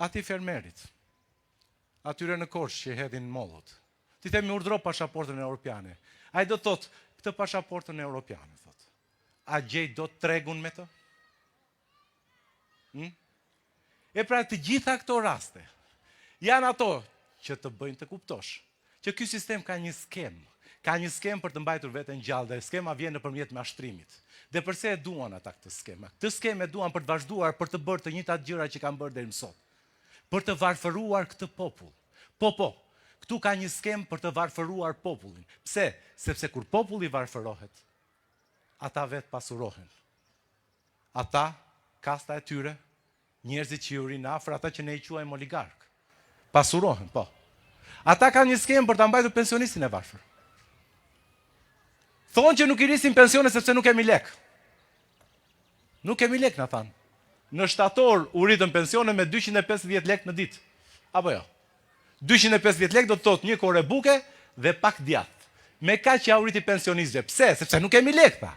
ati fermerit, atyre në Korçë që hedhin mollot. Ti themi urdhëro pasaportën europiane. Ai do thot, këtë pasaportën europiane, thot. A gjej do tregun me të? E pra të gjitha këto raste, janë ato që të bëjnë të kuptosh, që ky sistem ka një skem. Ka një skem për të mbajtur veten gjallë dhe skema vjen nëpërmjet mashtrimit. Dhe përse e duan ata këtë skema? Këtë skem e duan për të vazhduar për të bërë të njëjtat gjëra që kanë bërë deri më sot. Për të varfëruar këtë popull. Po, këtu ka një skem për të varfëruar popullin. Pse? Sepse kur populli varfërohet, ata vetë pasurohen. Ata, kasta e tyre, njerëzit që ju rinë afër, ata që ne i quajmë oligark, pasurohen, po. Ata kanë një skem për ta mbajtur pensionistin e varfër. Thonë që nuk i rrisin pensione sepse nuk kemi lek. Nuk kemi lek, na thanë. Në shtator u rritën pensione me 250 lek në ditë. Apo jo? 250 lek do të thotë një kore buke dhe pak djathtë. Me kaq ja u rriti pensionistëve. Pse? Sepse nuk kemi lek, tha.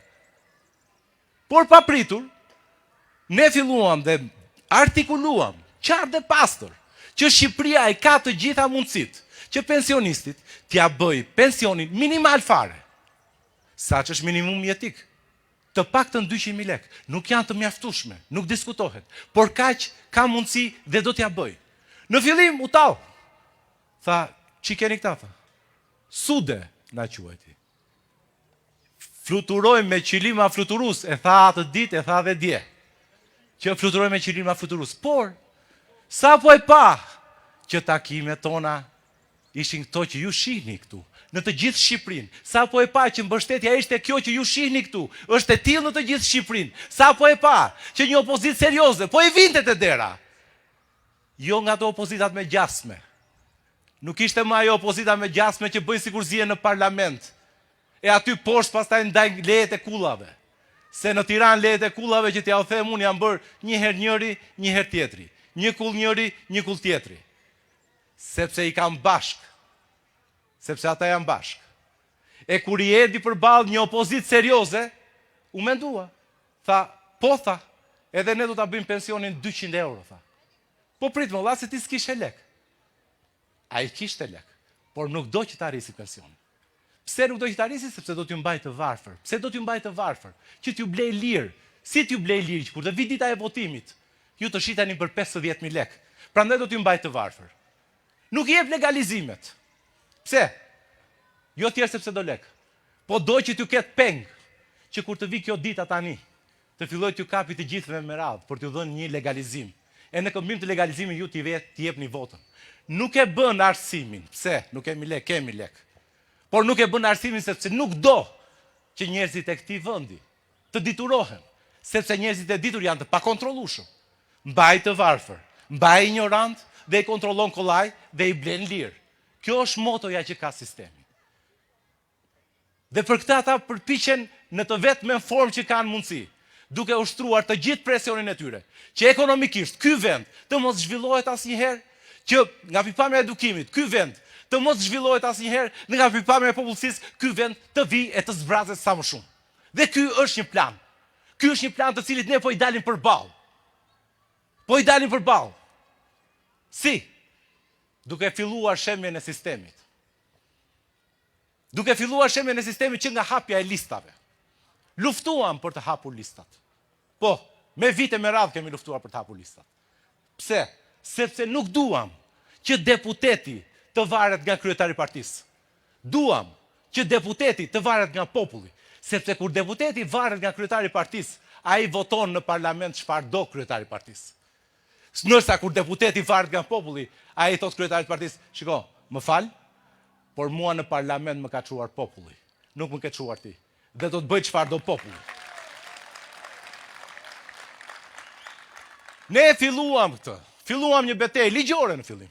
Por pa pritur, ne filluam dhe artikuluam qartë dhe pastër që Shqipëria e ka të gjitha mundësit që pensionistit t'ja bëj pensionin minimal fare. Sa që është minimum jetik, të paktën 200.000 lek, nuk janë të mjaftueshme, nuk diskutohet, por kaq ka mundësi dhe do t'ja bëj. Në fillim u tall. Tha, ç'i keni këta, tha? Sude na quajti. Fluturojmë me qilima fluturus, e tha atë ditë, e tha dhe dje. Që fluturojmë me qilima fluturus. Por, sa po e pa që takimet tona ishin këto që ju shihni këtu, në të gjithë Shqipërinë. Sa po e pa që mbështetja ishte kjo që ju shihni këtu, është e tillë në të gjithë Shqipërinë. Sa po e pa që një opozitë serioze, po i vinte te dera. Jo nga ato opozitat me gjasme. Nuk ishte më ajo opozita me gjasme që bëjnë sikur zihen në parlament. E aty poshtë pastaj ndajnë lejet e kullave. Se në Tiranë lejet e kullave që t'ja u them unë janë bërë një herë njëri, një herë tjetri. Një kull njëri, një kull tjetri. Sepse i kam bashk. Sepse ata janë bashk. E kur i erdhi përballë një opozitë serioze, u mendua. Tha, po tha, edhe ne do ta bëjmë pensionin 200 euro, tha. Po prit më, se ti s'kishe lek. Ai kishte lek, por nuk do që ta rrisi pensionin. Pse nuk do që ta rrisi? Sepse do t'ju mbaj të varfër. Pse do t'ju mbaj të varfër? Që t'ju blej lirë. Si t'ju blej lirë që kur të vi dita e votimit, ju të shitani për 50.000 lek. Prandaj do t'ju mbaj të varfër. Nuk i jep legalizimet. Pse? Jo tjerë sepse do lek. Po do që t'ju ketë peng, që kur të vi kjo dita tani, të filloj t'ju kapi të gjithëve me radhë, për t'ju dhënë një legalizim. E në këmbim të legalizimin ju t'i jep një votën. Nuk e bën arsimin. Pse? Nuk kemi lek, kemi lek. Por nuk e bën arsimin sepse nuk do që njerëzit e këtij vendi të diturohen, sepse njerëzit e ditur janë të pakontrollueshëm. Mbaj të varfër, mbaj ignorant dhe i kontrollon kollaj dhe i blen lirë. Kjo është motoja që ka sistemi. Dhe për këtë ata përpiqen në të vetmen formë që kanë mundësi, duke ushtruar të gjithë presionin e tyre, që ekonomikisht ky vend të mos zhvillohet asnjëherë, që nga pikpamja e edukimit ky vend të mos zhvillohet asnjëherë, dhe nga pikpamja e popullsisë ky vend të vijë e të zbrazet sa më shumë. Dhe ky është një plan. Ky është një plan të cilit ne po i dalim përballë. Po i dalim përballë. Si? Duke filluar shembjen e sistemit. Duke filluar shembjen e sistemit që nga hapja e listave. Luftuam për të hapur listat. Po, me vite me radhë kemi luftuar për të hapur listat. Pse? Sepse nuk duam që deputeti të varet nga kryetari i partisë. Duam që deputeti të varet nga populli, sepse kur deputeti varet nga kryetari i partisë, ai voton në parlament çfarë do kryetari i partisë. Ndërsa kur deputeti varet nga populli, ai thot kryetarit të partisë, shiko, më fal, por mua në parlament më ka çuar populli, nuk më ke çuar ti. Dhe do të bëj çfarë do populli. Ne filluam këtë. Filluam një betejë ligjore në fillim.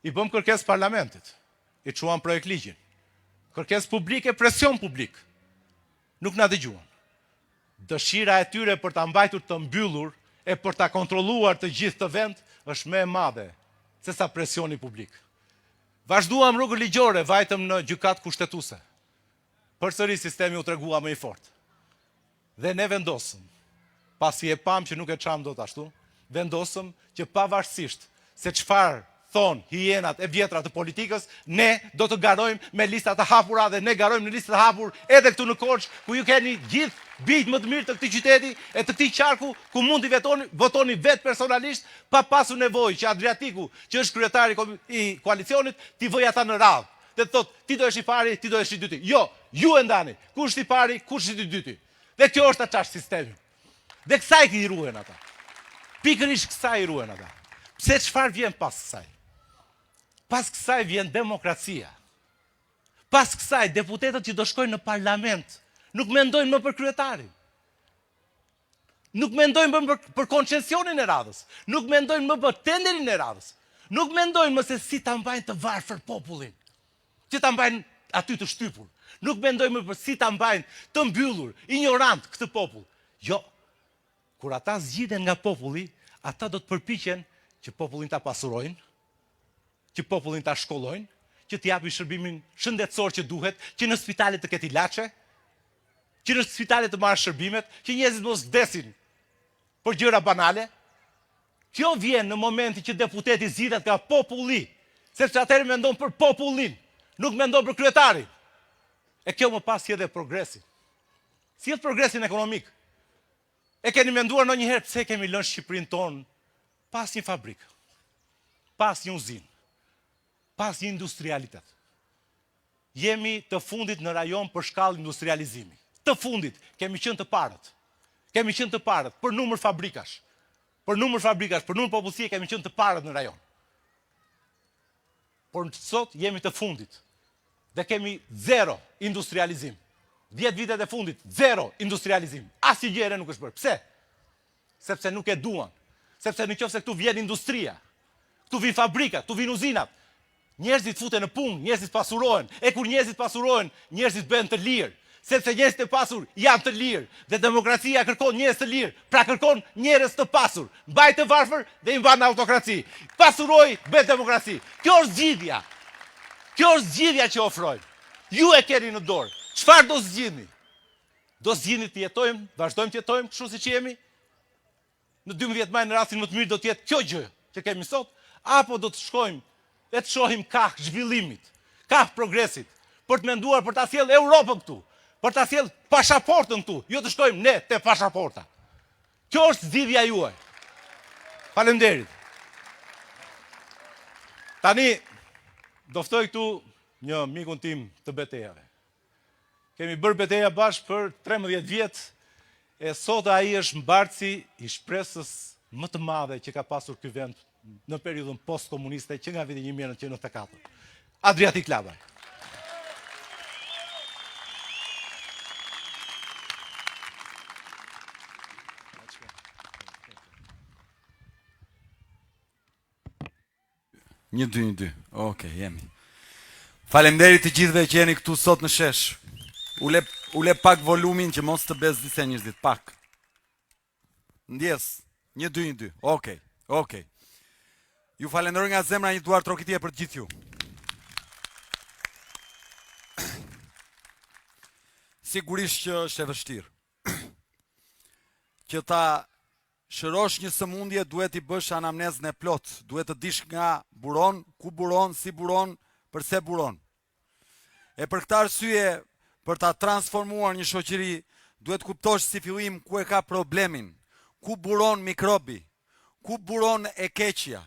I bëm kërkesë parlamentit. I çuam projekt ligjin. Kërkesë publike, presion publik. Nuk na dëgjuan. Dëshira e tyre për ta mbajtur të mbyllur e për ta kontrolluar të gjithë të vend është më e madhe se sa presioni publik. Vazhduam rrugën ligjore, vajtëm në gjykatë kushtetuese. Përsëri sistemi u tregua më i fortë. Dhe ne vendosëm, pasi e pam që nuk e çam dot ashtu, vendosëm që pavarësisht se çfarë thonë hienat e vjetra të politikës, ne do të garojmë me listat të hapura dhe ne garojmë në listat të hapur edhe këtu në Korçë, ku ju keni gjithë bijtë më të mirë të këtij qyteti e të këtij qarku, ku mund të votoni vetë personalisht pa pasur nevojë që Adriatiku, që është kryetari i koalicionit, t'i vëj ata në radhë. Dhe të thotë, ti do jesh i pari, ti do jesh i dyti. Jo, ju e ndani. Kush është i pari, kush është i dyti. Dhe kjo është çast sistemi. Dhe kësaj i ruhen ata. Pikërisht kësaj i ruhen ata. Pse çfarë vjen pas kësaj? Pas kësaj vjen demokracia. Pas kësaj, deputetët që do shkojnë në parlament, nuk mendojnë më për kryetarin. Nuk mendojnë më për koncesionin e radhës. Nuk mendojnë më për tenderin e radhës. Nuk mendojnë më se si ta mbajnë të varfër popullin. Që ta mbajnë aty të shtypur. Nuk mendojnë më për si ta mbajnë të mbyllur, ignorant këtë popull. Jo. Kur ata zgjidhen nga populli, ata do të përpiqen që popullin ta pasurojnë, që popullin ta shkollojnë, që t'i japin shërbimin shëndetësor që duhet, që në spitale të ketë ilaçe, që në spitale të marrë shërbimet, që njerëzit mos vdesin për gjëra banale. Kjo vjen në momentin që deputeti zgjidhet nga populli, sepse atëherë mendon për popullin, nuk mendon për kryetarin. E kjo më pas sjell progresin. Sjell progresin ekonomik. E keni menduar ndonjëherë pse kemi lënë Shqipërinë tonë pas një fabrikë, pas një uzinë, pas një industrialitet. Jemi të fundit në rajon për shkallë industrializimi. Të fundit, kemi qenë të parët. Kemi qenë të parët për numër fabrikash. Për numër popullsie kemi qenë të parët në rajon. Por sot jemi të fundit. Dhe kemi zero industrializim. 10 vitet e fundit, zero industrializim. Asnjë gjë nuk është bërë. Pse? Sepse nuk e duan. Sepse nëse këtu vjen industria, këtu vin fabrikat, këtu vin uzinat, njerëzit futen në punë, njerëzit pasurohen. E kur njerëzit pasurohen, njerëzit bëhen të lirë. Sepse njerëzit e pasur janë të lirë. Dhe demokracia kërkon njerëz të lirë. Pra kërkon njerëz të pasur. Mbaj të varfër dhe i mban në autokraci. Pasuroj, bëhet demokraci. Kjo është zgjidhja. Kjo është zgjidhja që ofrojmë. Ju e keni në dorë. Çfarë do zgjidhni? Do zgjidhni të jetojmë, vazhdojmë të jetojmë kështu siç jemi? Në 12 maj në rastin më të mirë do të jetë kjo gjë që kemi sot, apo do të shkojmë e të shohim kah zhvillimit, kah progresit, për të menduar për ta sjellë Europën këtu, për ta sjellë pasaportën këtu, jo të shkojmë ne te pasaporta. Kjo është zgjidhja juaj. Faleminderit. Tani do ftoj këtu një mikun tim të betejave. Kemi bërë beteja bashkë për 13 vjet, e sot ai është mbartësi i shpresës më të madhe që ka pasur ky vend në periudhën post-komuniste që nga viti 1994. Adriatik Labaj. Një, dy. Okej, jemi. Faleminderit të gjithëve që jeni këtu sot në shesh. Ule pak volumin që mos të bezdisen njerëzit, pak. Ndjes. Një, dy. Okej. Ju falenderoj nga zemra, një duar trokitje për gjithë ju. Sigurisht që është e vështirë. Që ta shërosh një sëmundje duhet i bësh anamnezën e plot, duhet të dish nga buron, ku buron, si buron, përse buron. E për këtë arsye, për ta transformuar një shoqëri, duhet kuptosh si fillim ku e ka problemin, ku buron mikrobi, ku buron e keqja.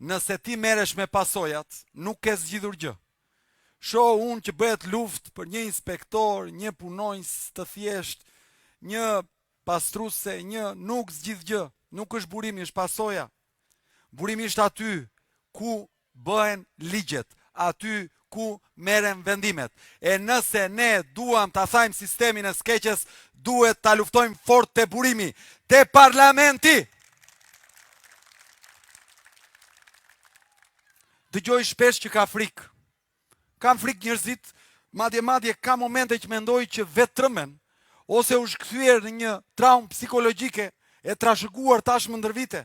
Nëse ti merresh me pasojat, nuk ke zgjidhur gjë. Shoh unë që bëhet luftë për një inspektor, një punonjës të thjesht, një pastruse, nuk zgjidh gjë, nuk është burimi, është pasoja. Burimi është aty ku bëhen ligjet, aty ku merren vendimet. E nëse ne duam ta thajmë sistemin e skeqes, duhet ta luftojmë fort te burimi, te parlamenti. Dëgjoj shpesh që ka frikë. Kam frikë njerëzit, madje ka momente që mendoj që vetrëmen ose u shkthyer në një traumë psikologjike e trashëguar tashmë ndër vite.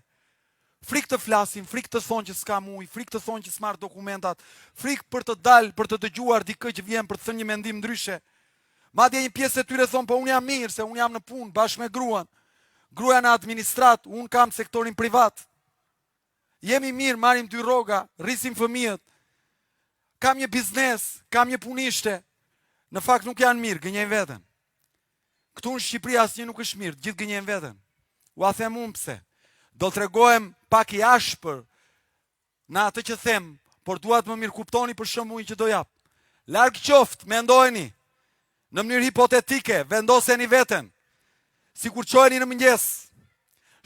Frikë të flasin, frikë të thonë që s'kam ujë, frikë të thonë që s'marr dokumentat, frikë për të dalë, për të dëgjuar dikë që vjen për të thënë një mendim ndryshe. Madje një pjesë e tyre thonë, po unë jam mirë, se unë jam në punë bashkë me gruan. Gruaja në administrat, unë kam sektorin privat. jemi mirë, marrim 2 rroga, rrisim fëmijët, kam një biznes, kam një punishte, në fakt nuk janë mirë, gënjejnë veten. Këtu në Shqipëri asnjë nuk është mirë, gjithë gënjejnë veten. Ua them unë pse. Do t'rregohem pak i ashpër në atë që them, por duat më mirë kuptoni për shembullin që do jap. Larg qoftë, mendojeni, në mënyrë hipotetike, vendoseni veten. Sikur çoheni në mëngjes,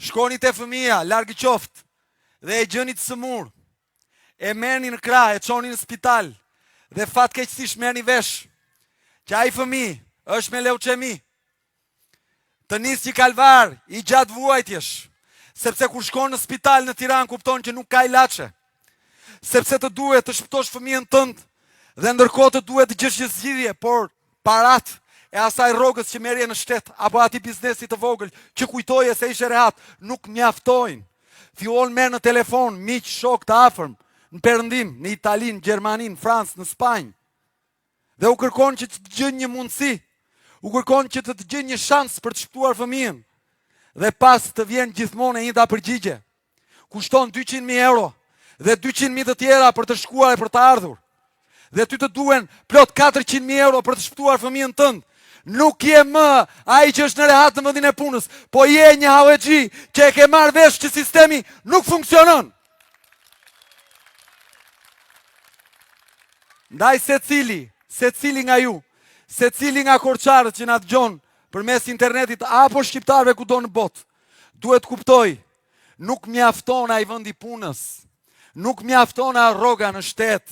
shkoni te fëmia, larg qoftë, dhe e gjeni të sëmur, e merrni në krah, e çoni në spital, dhe fatkeqësisht merrni vesh që ai fëmijë është me leuqemi, të nis një kalvar i gjatë vuajtjesh, sepse kur shkon në spital në Tiranë kupton që nuk ka ilaçe, sepse të duhet të shpëtosh fëmijën tënd, dhe ndërkohë të duhet të gjesh një zgjidhje, por parat e asaj rrogës që merrje në shtet, apo atij biznesi të vogël që kujtoje se ishe rehat, nuk mjaftojnë. Fillon merr në telefon miq, shok të afërm, në Perëndim, në Itali, në Gjermani, në Francë, në Spanjë. Dhe u kërkon që të gjën një mundësi, u kërkon që të gjën një shans për të shpëtuar fëmijën. Dhe pas të vjen gjithmonë e njëjta përgjigje. Kushton 200.000 euro dhe 200.000 të tjera për të shkuar e për të ardhur. Dhe ty të duen plot 400.000 euro për të shpëtuar fëmijën tënd. Nuk je më ai që është në rehat në vendin e punës, po je një hallexhi që e ke marrë vesh që sistemi nuk funksionon. Ndaj secili nga ju, secili nga korçarët që na dëgjon përmes internetit apo shqiptarëve kudo në botë, duhet kuptoj, nuk mjafton ai vendi punës, nuk mjafton ai rroga në shtet,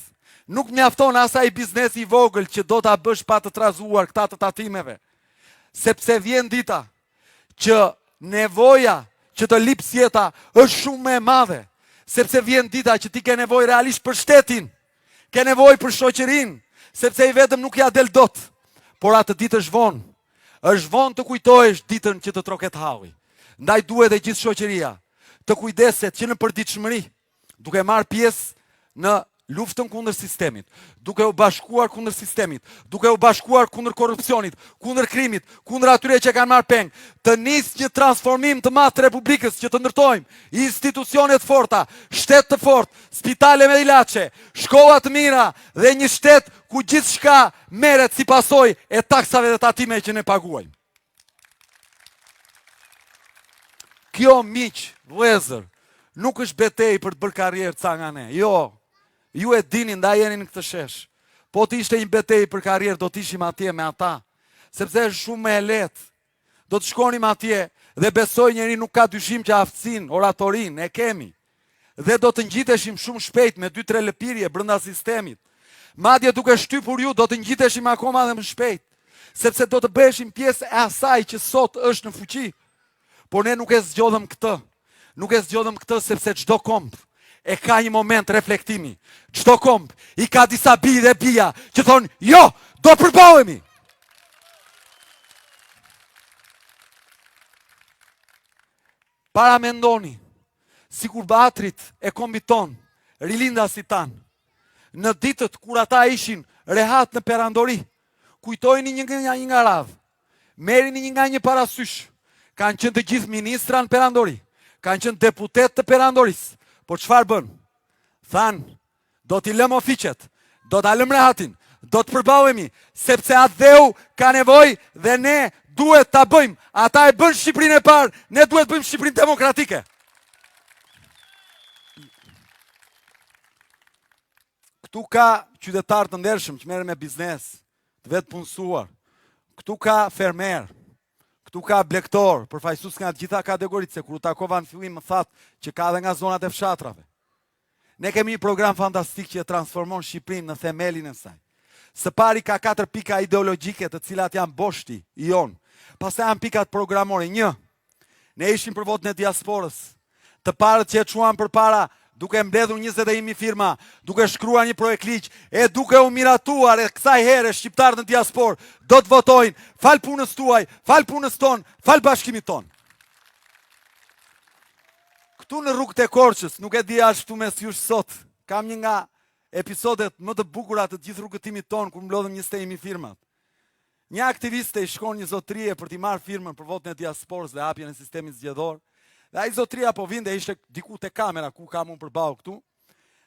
nuk mjafton asaj biznesi i vogël që do ta bësh pa të trazuar këta të tatimeve, sepse vjen dita që nevoja që të lips jeta është shumë më e madhe, sepse vjen dita që ti ke nevojë realisht për shtetin, ke nevojë për shoqërinë, sepse i vetëm nuk ja del dot, por atë ditë është vonë. Është vonë të kujtohesh ditën që të troket halli. Ndaj duhet e gjithë shoqëria të kujdeset që në përditshmëri, duke marrë pjesë në luftën kundër sistemit, duke u bashkuar kundër sistemit, duke u bashkuar kundër korrupsionit, kundër krimit, kundër atyre që kanë marrë peng, të nisë një transformim të madh të Republikës që të ndërtojmë institucione të forta, shtet të fortë, spitale me ilaçe, shkolla të mira dhe një shtet ku gjithçka merret si pasojë e taksave dhe tatimeve që ne paguajmë. Kjo miq, vëllezër, nuk është betejë për të bërë karrierë ca nga ne. Jo. Ju e dini, ndaj jeni në këtë shesh. Po të ishte një betejë për karrierë, do të ishim atje me ata, sepse është shumë më e lehtë. Do të shkonim atje dhe besoj njeri nuk ka dyshim që aftësinë, oratorin e kemi. Dhe do të ngjiteshim shumë shpejt me 2-3 lëpirje brenda sistemit. Madje duke shtypur ju, do të ngjiteshim akoma dhe më shpejt, sepse do të bëheshim pjesë e asaj që sot është në fuqi. Por ne nuk e zgjodhëm këtë. Nuk e zgjodhëm këtë sepse çdo komp e ka një moment reflektimi. Çdo komp i ka disa bi dhe bia që thonë, jo, do përballemi. Para mendoni, sikur Batrit e kombit ton, rilindasit tan, në ditët kur ata ishin rehat në perandori, kujtojni një nga radhë, merrini një nga një parasysh, kanë qenë të gjithë ministra në perandori, kanë qenë deputet të perandorisë. Po çfarë bën? Than, do t'i lëm ofiqet, do t'a lëm rehatin, do të përballemi, sepse atë dheu ka nevojë dhe ne duhet ta bëjmë. Ata e bën Shqipërinë e parë, ne duhet bëjmë Shqipërinë demokratike. Këtu ka qytetarë të ndershëm që merren me biznes, të vetë punësuar. Këtu ka fermer. Këtu ka blektor, përfaqësues nga të gjitha kategoritë, se kur u takova në fillim më thatë që ka edhe nga zonat e fshatrave. Ne kemi një program fantastik që e transformon Shqipërinë në themelin e saj. Së pari ka 4 pika ideologjike të cilat janë boshti i jon. Pastaj janë pikat programore. 1. Ne ishim për votën e diasporës. Të parët që e çuan përpara duke mbledhur 21.000 firma, duke shkruar një projekt ligj, e duke u miratuar e kësaj here shqiptarët në diasporë do të votojnë, fal punës tuaj, fal punës ton, fal bashkimit ton. Këtu në rrugët e Korçës, nuk e di ashtu mes jush sot, kam një nga episodet më të bukura të gjithë rrugëtimit ton kur mblodhëm 21.000 firmat. Një aktiviste i shkon një zotërie për t'i marrë firmën për votën e diasporës dhe hapjen e sistemit zgjedhor, Dhe ai zotria po vinte, ishte diku te kamera ku kam unë përballë këtu.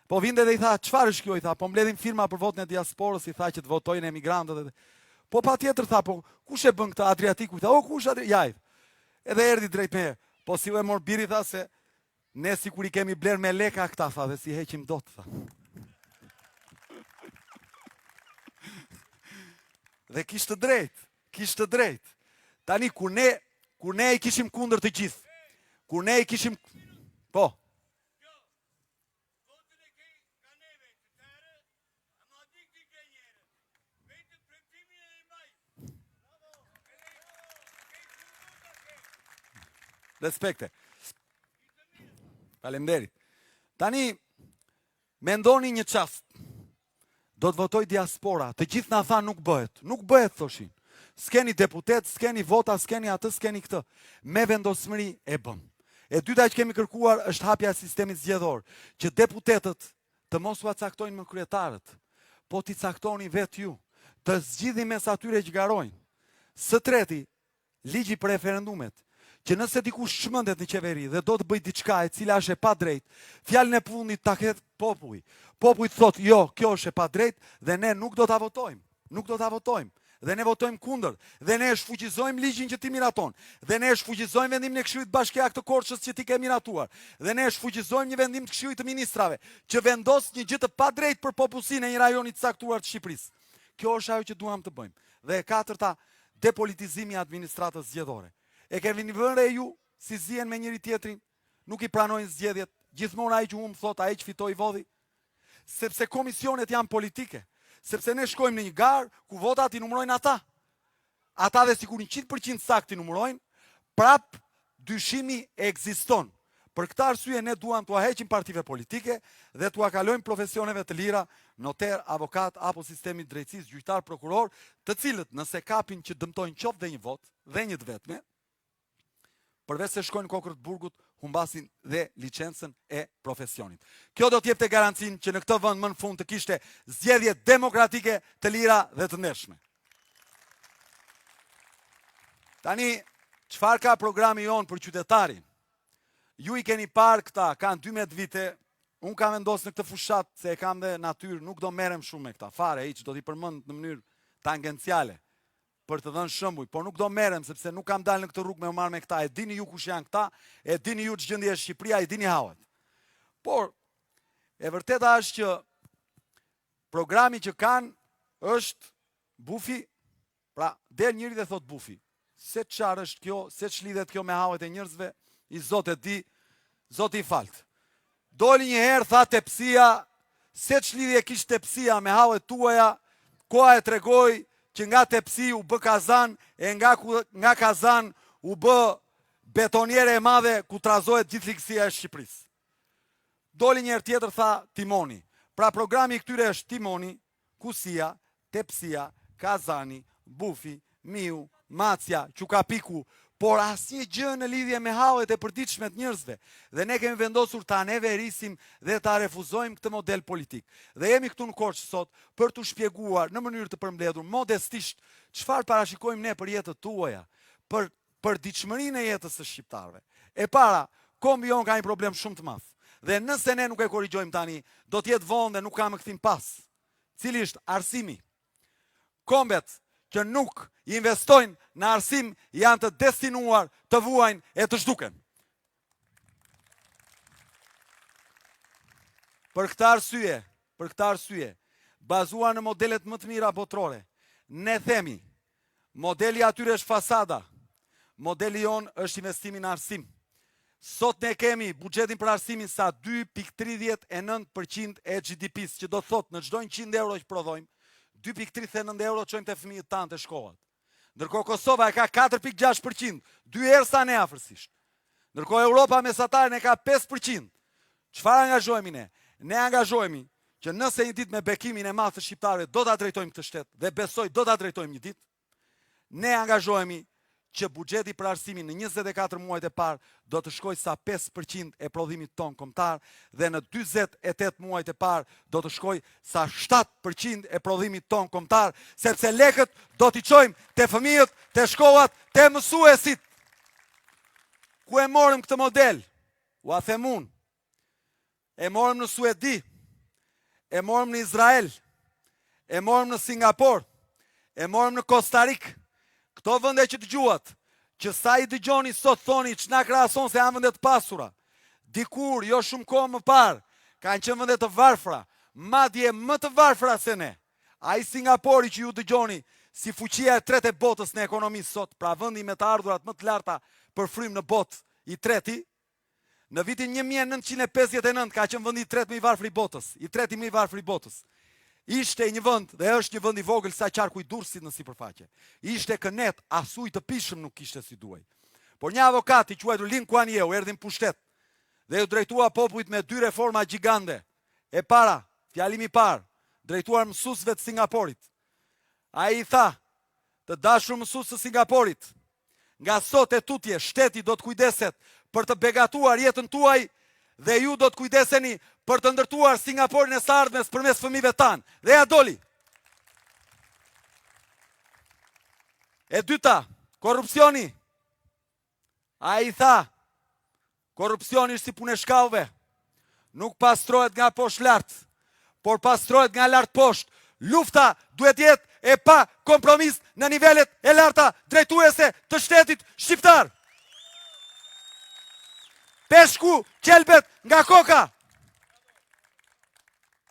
Po vinte dhe i tha, çfarë është kjo? I tha, po mbledhim firma për votën e diasporës, i tha që të votojnë emigrantët. Po patjetër tha, po kush e bën këtë Adriatiku? I tha, o kush Adriatiku? Ja. Edhe erdhi drejt me. Po si u e mor biri tha se ne sikur i kemi bler me leka këta tha dhe si heqim dot tha. Dhe kishte drejt. Tani kur ne i kishim kundër të gjithë. Kur ne i kishim po. Respekte. Faleminderit. Tani, mendoni një çast. Do të votoj diaspora. Të gjithë na tha nuk bëhet. Nuk bëhet thoshin. S'keni deputet, s'keni vota, s'keni atë, s'keni këtë. Me vendosmëri e bëm. E dyta që kemi kërkuar është hapja e sistemit zgjedhor, që deputetët të mos u caktojnë më kryetarët, po t'i caktoni vetë ju, të zgjidhin mes atyre që garojnë. Së treti, ligji për referendumet, që nëse dikush çmendet në qeveri dhe do të bëj diçka e cila është e padrejtë, fjalën e fundit ta ketë populli. Populli thotë, jo, kjo është e padrejtë dhe ne nuk do ta votojmë. Nuk do ta votojmë. Dhe ne votojmë kundër. Dhe ne shfuqizojmë ligjin që ti miraton. Dhe ne shfuqizojmë vendimin e Këshillit Bashkiak të Korçës që ti ke miratuar. Dhe ne shfuqizojmë një vendim të Këshillit të Ministrave që vendos një gjë të padrejtë për popullsinë e një rajoni të caktuar të Shqipërisë. Kjo është ajo që duam të bëjmë. Dhe e katërta, depolitizimi i administratës zgjedhore. E keni vënë ju si zihen me njëri tjetrin, nuk i pranojnë zgjedhjet, gjithmonë ai që humb thot ai që fitoi vodhi, sepse komisionet janë politike, sepse ne shkojmë në një garë ku votat i numërojnë ata. Ata dhe sikur 100% sakt i numërojnë, prap dyshimi ekziston. Për këtë arsye ne duam t'ua heqim partive politike dhe t'ua kalojmë profesioneve të lira, noter, avokat apo sistemi drejtësisë, gjyqtar, prokuror, të cilët nëse kapin që dëmtojnë qoftë dhe një vot dhe një të vetme, përveç se shkojnë kokër të burgut, humbasin dhe licencën e profesionit. Kjo do t'jepte garancinë që në këtë vend më në fund të kishte zgjedhje demokratike të lira dhe të ndeshme. Tani, çfarë ka programi jon për qytetarin? Ju i keni parë këta, kanë 12 vite, unë kam vendosur në këtë fushat, se e kam dhe natyrë, nuk do merrem shumë me këta, fare, hiç do t'i përmend në mënyrë tangenciale, për të dhënë shembuj, por nuk do merrem sepse nuk kam dalë në këtë rrugë me u marrë me këta. E dini ju kush janë këta, e dini ju ç'gjendje është Shqipëria, e dini hallet. Por e vërteta është që programi që kanë është bufi, pra del njëri dhe thot bufi. Se çfarë është kjo, se ç'lidhet kjo me hallet e njerëzve, i Zot e di, Zoti i falt. Doli një herë tha tepsia, se ç'lidhje kishte tepsia me hallet tuaja, koha e tregoi që nga tepsi u bë kazan, e nga kazan u bë betoniere e madhe ku trazohet gjithë ligësia e Shqipërisë. Doli një herë tjetër tha timoni. Pra programi i këtyre është timoni, kusia, tepsia, kazani, bufi, miu, macja, qukapiku, por asnjë gjë në lidhje me hallet e përditshme të njerëzve. Dhe ne kemi vendosur ta neverisim dhe ta refuzojmë këtë model politik. Dhe jemi këtu në Korçë sot për t'u shpjeguar në mënyrë të përmbledhur modestisht çfarë parashikojmë ne për jetën tuaja, për përditshmërinë e jetës së shqiptarëve. E para, kombi jon ka një problem shumë të madh. Dhe nëse ne nuk e korrigjojmë tani, do të jetë vonë dhe nuk ka më kthim pas. Cili është arsimi? Kombet që nuk investojnë në arsim janë të destinuar të vuajnë e të zhduken. Për këtë arsye, bazuar në modelet më të mira botërore, ne themi, modeli atyre është fasada, modeli jon është investimi në arsim. Sot ne kemi buxhetin për arsimin sa 2.39% e GDP-s, që do thot në çdo 100 euro që prodhojmë, 2.39 euro çojmë te fëmijët tanë të shkollat. Ndërkohë Kosova e ka 4.6%, 2 herë sa ne afërsisht. Ndërkohë Europa mesatare ne ka 5%. Çfarë angazhohemi ne? Ne angazhohemi që nëse një ditë me bekimin e madh të shqiptarëve do ta drejtojmë këtë shtet dhe besoj do ta drejtojmë një ditë, ne angazhohemi që buxheti për arsimin në 24 muajt e parë do të shkojë sa 5% e prodhimit ton kombëtar dhe në 48 muajt e parë do të shkojë sa 7% e prodhimit ton kombëtar, sepse lekët do t'i çojmë te fëmijët, te shkollat, te mësuesit. Ku e morëm këtë model? U a them unë. E morëm në Suedi, e morëm në Izrael, e morëm në Singapur, e morëm në Kostarik. Këto vënde që dëgjuat, që sa i dëgjoni sot thoni që na krahason se janë vënde të pasura. Dikur, jo shumë kohë më parë, kanë qenë vënde të varfra, madje më të varfra se ne. Ai Singapuri që ju dëgjoni si fuqia e tretë e botës në ekonomi sot, pra vendi me të ardhurat më të larta për frym në botë, i treti, në vitin 1959 ka qenë vendi i tretë më i varfër i botës, i treti më i varfër i botës. Ishte një vend dhe është një vend i vogël sa qarku i Durrësit në sipërfaqe. Ishte kënet, as ujë të pishëm nuk kishte si duaj. Por një avokat i quajtur Lin Kuan Yew erdhi në pushtet dhe u drejtua popujt me 2 reforma gjigande. E para, fjalimi i parë, drejtuar mësuesve të Singapurit. Ai i tha, të dashur mësues të Singapurit, nga sot e tutje shteti do të kujdeset për të begatuar jetën tuaj dhe ju do të kujdeseni për të ndërtuar Singapurin e së ardhmes përmes fëmijëve tanë. Dhe ja doli. E dyta, korrupsioni. Ai tha, korrupsioni është si punë e shkallëve. Nuk pastrohet nga poshtë lart, por pastrohet nga lart poshtë. Lufta duhet jetë e pa kompromis në nivelet e larta drejtuese të shtetit shqiptar. Peshku qelbet nga koka.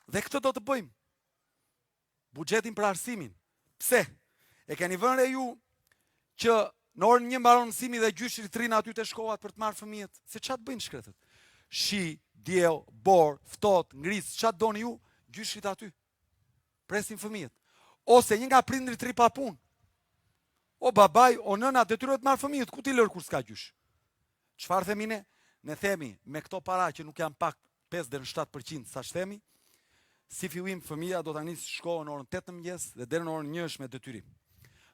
Dhe këtë do të bëjmë. Buxhetin për arsimin. Pse? E keni vënë re ju që në orën 1 mbaron mësimi dhe gjyshrit rrinë aty te shkollat për të marrë fëmijët. Se çfarë bëjnë shkretët? Shi, diell, bor, ftohtë, ngris, çfarë doni ju? Gjyshrit aty. Presin fëmijët. Ose një nga prindrit ri pa punë. O babaj, o nëna detyrohet të marrë fëmijët, ku ti lër kur s'ka gjysh? Çfarë themi ne? Ne themi me këto para që nuk janë pak 5 deri në 7%, sa themi, si fillim fëmia do ta nisë shkollën në orën 8 në mëngjes dhe deri në orën 1 është me detyrim.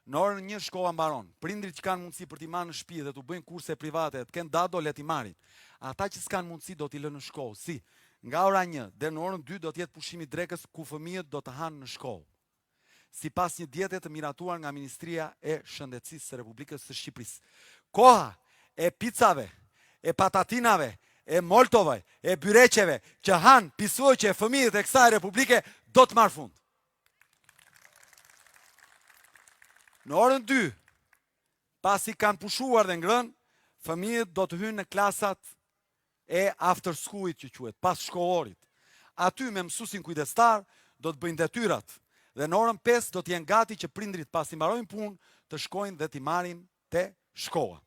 Në orën 1 shkolla mbaron. Prindrit që kanë mundësi për t'i marrë në shtëpi dhe t'u bëjnë kurse private, të kenë dado le t'i marrin. Ata që s'kan mundësi do t'i lënë në shkollë. Si? Nga ora 1 deri në orën 2 do të jetë pushimi drekës ku fëmijët do të hanë në shkollë. Sipas një diete të miratuar nga Ministria e Shëndetësisë së Republikës së Shqipërisë. Koha e picave, e patatinave, e moltove, e byreqeve që hanë pisuoqe fëmijët e kësaj republike do të marrë fund. Në orën 2, pasi kanë pushuar dhe ngrënë, fëmijët do të hynë në klasat e after schoolit që quhet, pas shkollorit. Aty me mësuesin kujdestar do të bëjnë detyrat dhe në orën 5 do të jenë gati që prindrit pasi mbarojnë punë të shkojnë dhe t'i marrin te shkolla.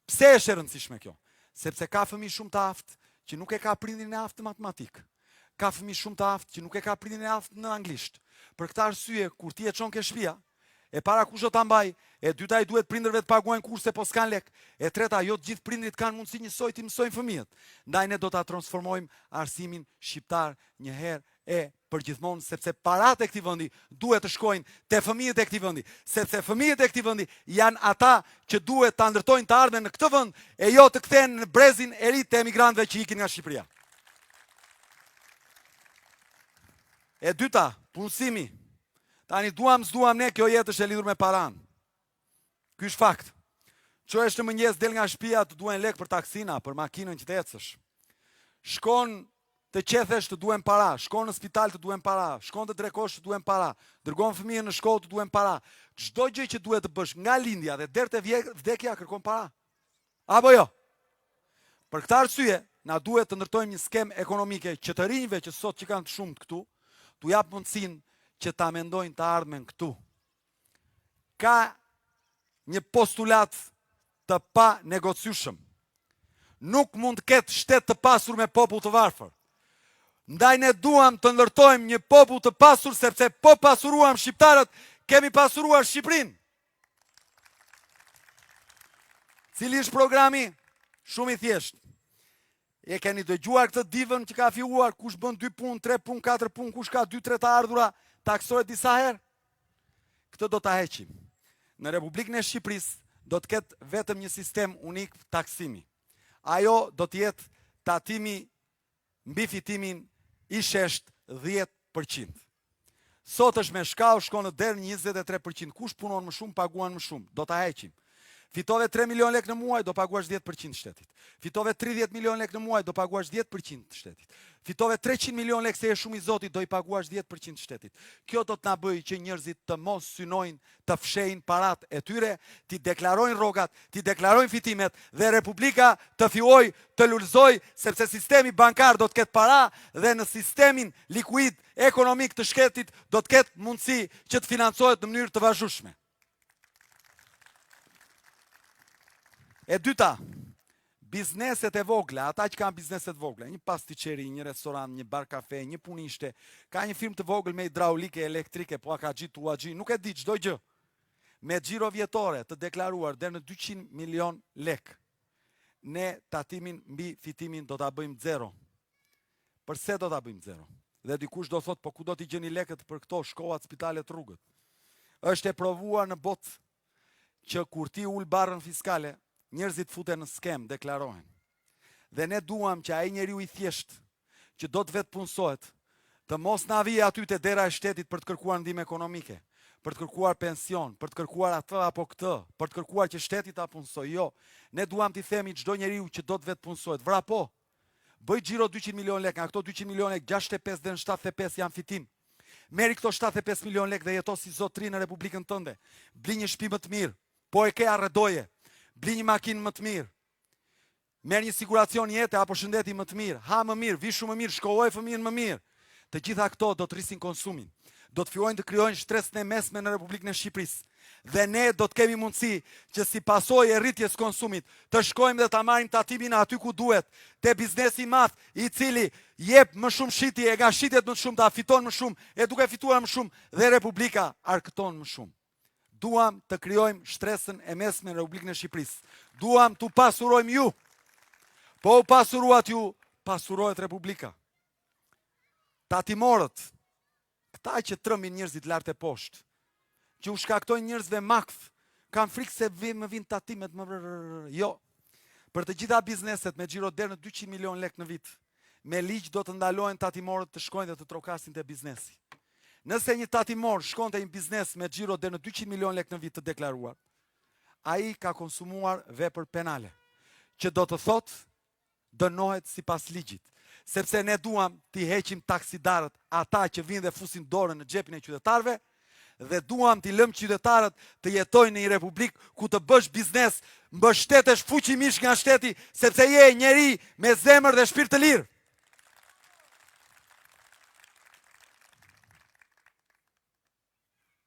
Pse është e rëndësishme kjo? Sepse ka fëmijë shumë të aftë që nuk e ka prindin e aftë në matematik. Ka fëmijë shumë të aftë që nuk e ka prindin e aftë në anglisht. Për këtë arsye, kur ti e çon ke shtëpia, e para kush do ta mbaj, e dyta i duhet prindërve të paguajnë kurse po s'kan lek, e treta jo të gjithë prindrit kanë mundësi njësoj të mësojnë fëmijët. Ndaj ne do ta transformojmë arsimin shqiptar një herë e përgjithmonë, sepse paratë e këtij vendi duhet të shkojnë te fëmijët e këtij vendi, sepse fëmijët e këtij vendi janë ata që duhet ta ndërtojnë të ardhmen në këtë vend e jo të kthehen në brezin e ri të emigrantëve që ikin nga Shqipëria. E dyta, punësimi. Tani duam s'duam ne, kjo jetë është e lidhur me paran. Ky është fakt. Çohesh në mëngjes del nga shtëpia të duhen lek për taksina, për makinën që të ecësh. Shkon të qethesh të duhen para, shkon në spital të duhen para, shkon të drekosh të duhen para, dërgon fëmijën në shkollë të duhen para. Çdo gjë që duhet të bësh nga lindja dhe deri te vdekja kërkon para. Apo jo? Për këtë arsye, na duhet të ndërtojmë një skemë ekonomike që të rinjve që sot që kanë të shumt këtu, t'u jap mundësinë që ta mendojnë të ardhmen këtu. Ka një postulat të pa negociueshëm. Nuk mund të ketë shtet të pasur me popull të varfër. Ndaj ne duam të ndërtojmë një popull të pasur, sepse po pasuruam shqiptarët, kemi pasuruar Shqipërinë. Cili është programi? Shumë i thjeshtë. E keni dëgjuar këtë divën që ka filluar, kush bën 2 punë, 3 punë, 4 punë, kush ka 2-3 të ardhura, taksohet disa herë. Këtë do ta heqim. Në Republikën e Shqipërisë do të ketë vetëm një sistem unik taksimi. Ajo do të jetë tatimi mbi fitimin i shesht 10%. Sot është me shkallë, shkon në deri 23%. Kush punon më shumë, paguan më shumë. Do ta heqim. Fitove 3 milion lek në muaj, do paguash 10% shtetit. Fitove 30 milion lek në muaj, do paguash 10% shtetit. Fitove 300 milion lek se je shumë i zotit, do i paguash 10% shtetit. Kjo do të na bëjë që njerëzit të mos synojnë, të fshejnë parat e tyre, ti deklarojnë rrogat, ti deklarojnë fitimet dhe Republika të fillojë të lulëzoj, sepse sistemi bankar do të ketë para dhe në sistemin likuid ekonomik të shtetit do të ketë mundësi që të financohet në mënyrë të vazhdueshme. E dyta, bizneset e vogla, ata që kanë bizneset vogla, një pastiqeri, një restoran, një bar kafe, një punishte, ka një firmë të vogël me hidraulike, elektrike, po AKG, tuagji, nuk e di çdo gjë. Me xhiro vjetore të deklaruar deri në 200 milion lek. Ne tatimin mbi fitimin do ta bëjmë 0. Përse do ta bëjmë 0? Dhe dikush do thot, po ku do t'i gjeni lekët për këto shkollat, spitalet, rrugët? Është e provuar në botë që kur ti ul barrën fiskale, njerëzit futen në skem, deklarohen. Dhe ne duam që ai njeriu i thjesht, që do të vetë punsohet, të mos na vijë aty te dera e shtetit për të kërkuar ndihmë ekonomike, për të kërkuar pension, për të kërkuar atë apo këtë, për të kërkuar që shteti ta punsojë. Jo, ne duam t'i themi çdo njeriu që do të vetë punsohet, vrapo. Bëj xhiro 200 milion lek, nga këto 200 milion lek, 65 dhe në 75 janë fitim. Meri këto 75 milion lek dhe jeto si zotri në Republikën tënde. Bli një shtëpi më të mirë, po e ke arredoje. Bli një makinë më të mirë. Merr një siguracion jete apo shëndeti më të mirë. Ha më mirë, vi shumë më mirë, shkolloj fëmijën më mirë. Të gjitha këto do të rrisin konsumin. Do të fillojnë të krijojnë shtresën e mesme në Republikën e Shqipërisë. Dhe ne do të kemi mundësi që si pasojë e rritjes konsumit të shkojmë dhe ta marrim tatimin aty ku duhet, te biznesi i madh i cili jep më shumë shitje, e nga shitjet më shumë ta fiton më shumë, e duke fituar më shumë dhe Republika arkëton më shumë. Duam të krijojmë shtresën e mesme në Republikën e Shqipërisë. Duam t'u pasurojmë ju. Po u pasuruat ju, pasurohet Republika. Tatimorët, këta që trëmbin njerëzit lart e poshtë, që u shkaktojnë njerëzve makth, kanë frikë se më vinë tatimet më jo. Për të gjitha bizneset me xhiro deri në 200 milion lek në vit, me ligj do të ndalohen tatimorët të shkojnë dhe të trokasin te biznesi. Nëse një tatimor shkonte një biznes me xhiro deri në 200 milion lek në vit të deklaruar, ai ka konsumuar vepër penale, që do të thotë dënohet sipas ligjit. Sepse ne duam t'i heqim taksidarët, ata që vinë dhe fusin dorën në xhepin e qytetarëve, dhe duam t'i lëm qytetarët të jetojnë në një republikë ku të bësh biznes, mbështetesh fuqimisht nga shteti, sepse je njeri me zemër dhe shpirt të lirë.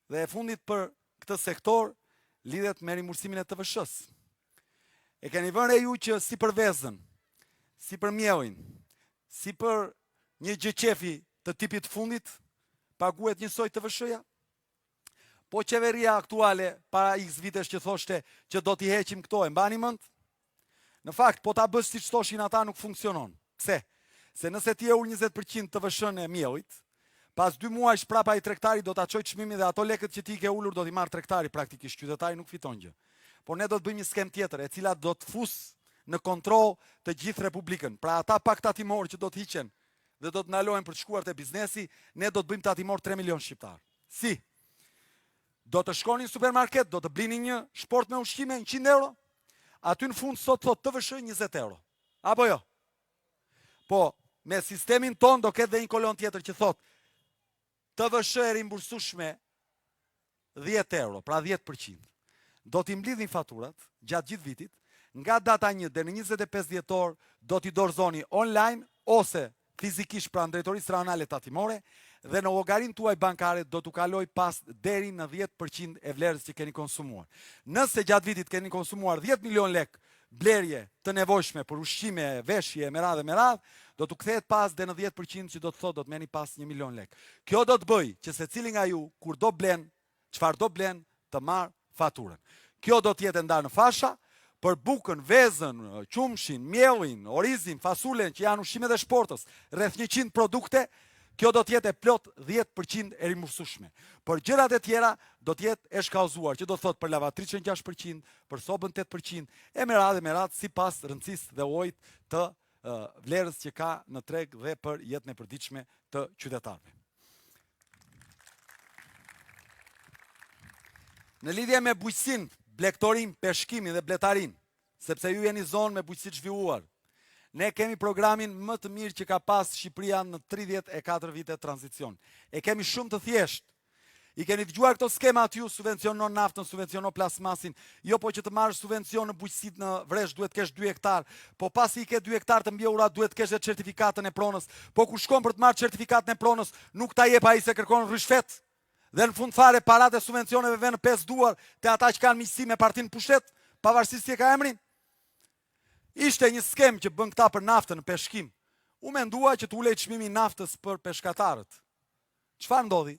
Dhe e fundit për këtë sektor, lidhet me rimursimin e TVSH-s. E keni vënë re ju që si për vezën, si për mjellin, si për një gjëqefi të tipit fundit, paguhet njësoj TVSH-ja? Po qeveria aktuale, para x vitesh që thoshte që do t'i heqim këto, e mbani mend? Në fakt, po ta bësh siç thoshin ata nuk funksionon. Pse? Se nëse ti e ul 20% TVSH-n e mjellit, pas 2 muaj prapa i tregtari do ta çojë çmimin dhe ato lekët që ti ke ulur do t'i marr tregtari praktikisht, qytetari nuk fiton gjë. Por ne do të bëjmë një skem tjetër, e cila do të fusë në kontroll të gjithë Republikën. Pra ata pak tatimorë që do të hiqen dhe do të ndalohen për të shkuar te biznesi, ne do të bëjmë tatimor 3 milion shqiptar. Si? Do të shkoni në supermarket, do të blini një shport me ushqime 100 euro, aty në fund sot thot TVSH 20 euro. Apo jo? Po, me sistemin ton do ketë dhe një kolon tjetër që thot TVSH e rimbursueshme 10 euro, pra 10%. Do t'i mblidhin faturat gjatë gjithë vitit, nga data 1 deri në 25 dhjetor do t'i dorëzoni online ose fizikisht pranë drejtorisë rajonale tatimore dhe në llogarinë tuaj bankare do t'u kaloj pas deri në 10% e vlerës që keni konsumuar. Nëse gjatë vitit keni konsumuar 10 milion lek blerje të nevojshme për ushqime, veshje, me radhë, do t'u kthehet pas dhe në 10% që do të thotë do të merrni pas 1 milion lek. Kjo do të bëj që secili nga ju kur do blen, çfarë do blen, të marr faturën. Kjo do të jetë ndarë në fasha për bukën, vezën, qumshin, mjellin, orizin, fasulen që janë ushqime dhe shportës, rreth 100 produkte. Kjo do të jetë e plot 10% e rimbursueshme. Për gjërat e tjera do të jetë e shkallëzuar, që do të thotë për lavatriçën 6%, për sobën 8%, e me radhë sipas rëndësisë dhe llojit të vlerës që ka në treg dhe për jetën e përditshme të qytetarëve. Në lidhje me bujqësinë, blegtorin, peshkimin dhe bletarin, sepse ju jeni zonë me bujqësi të zhvilluar. Ne kemi programin më të mirë që ka pas Shqipëria në 34 vite tranzicion. E kemi shumë të thjesht. I keni dëgjuar këto skema aty, subvencionon naftën, subvencionon plasmasin, jo po që të marrë subvencion në bujqësit në Vresh duhet kesh 2 hektar, po pasi i ke 2 hektar të mbjehura duhet kesh dhe certifikatën e pronës, po ku shkon për të marrë certifikatën e pronës, nuk ta jep ai se kërkon rishfet, dhe në fund fare parat e subvencioneve vënë në 5 duar te ata që kanë miqësi me partinë pushtet, pavarësisht si e ka emrin. Ishte një skem që bën këta për naftën në peshkim. U mendua që të ulej çmimi i naftës për peshkatarët. Çfarë ndodhi?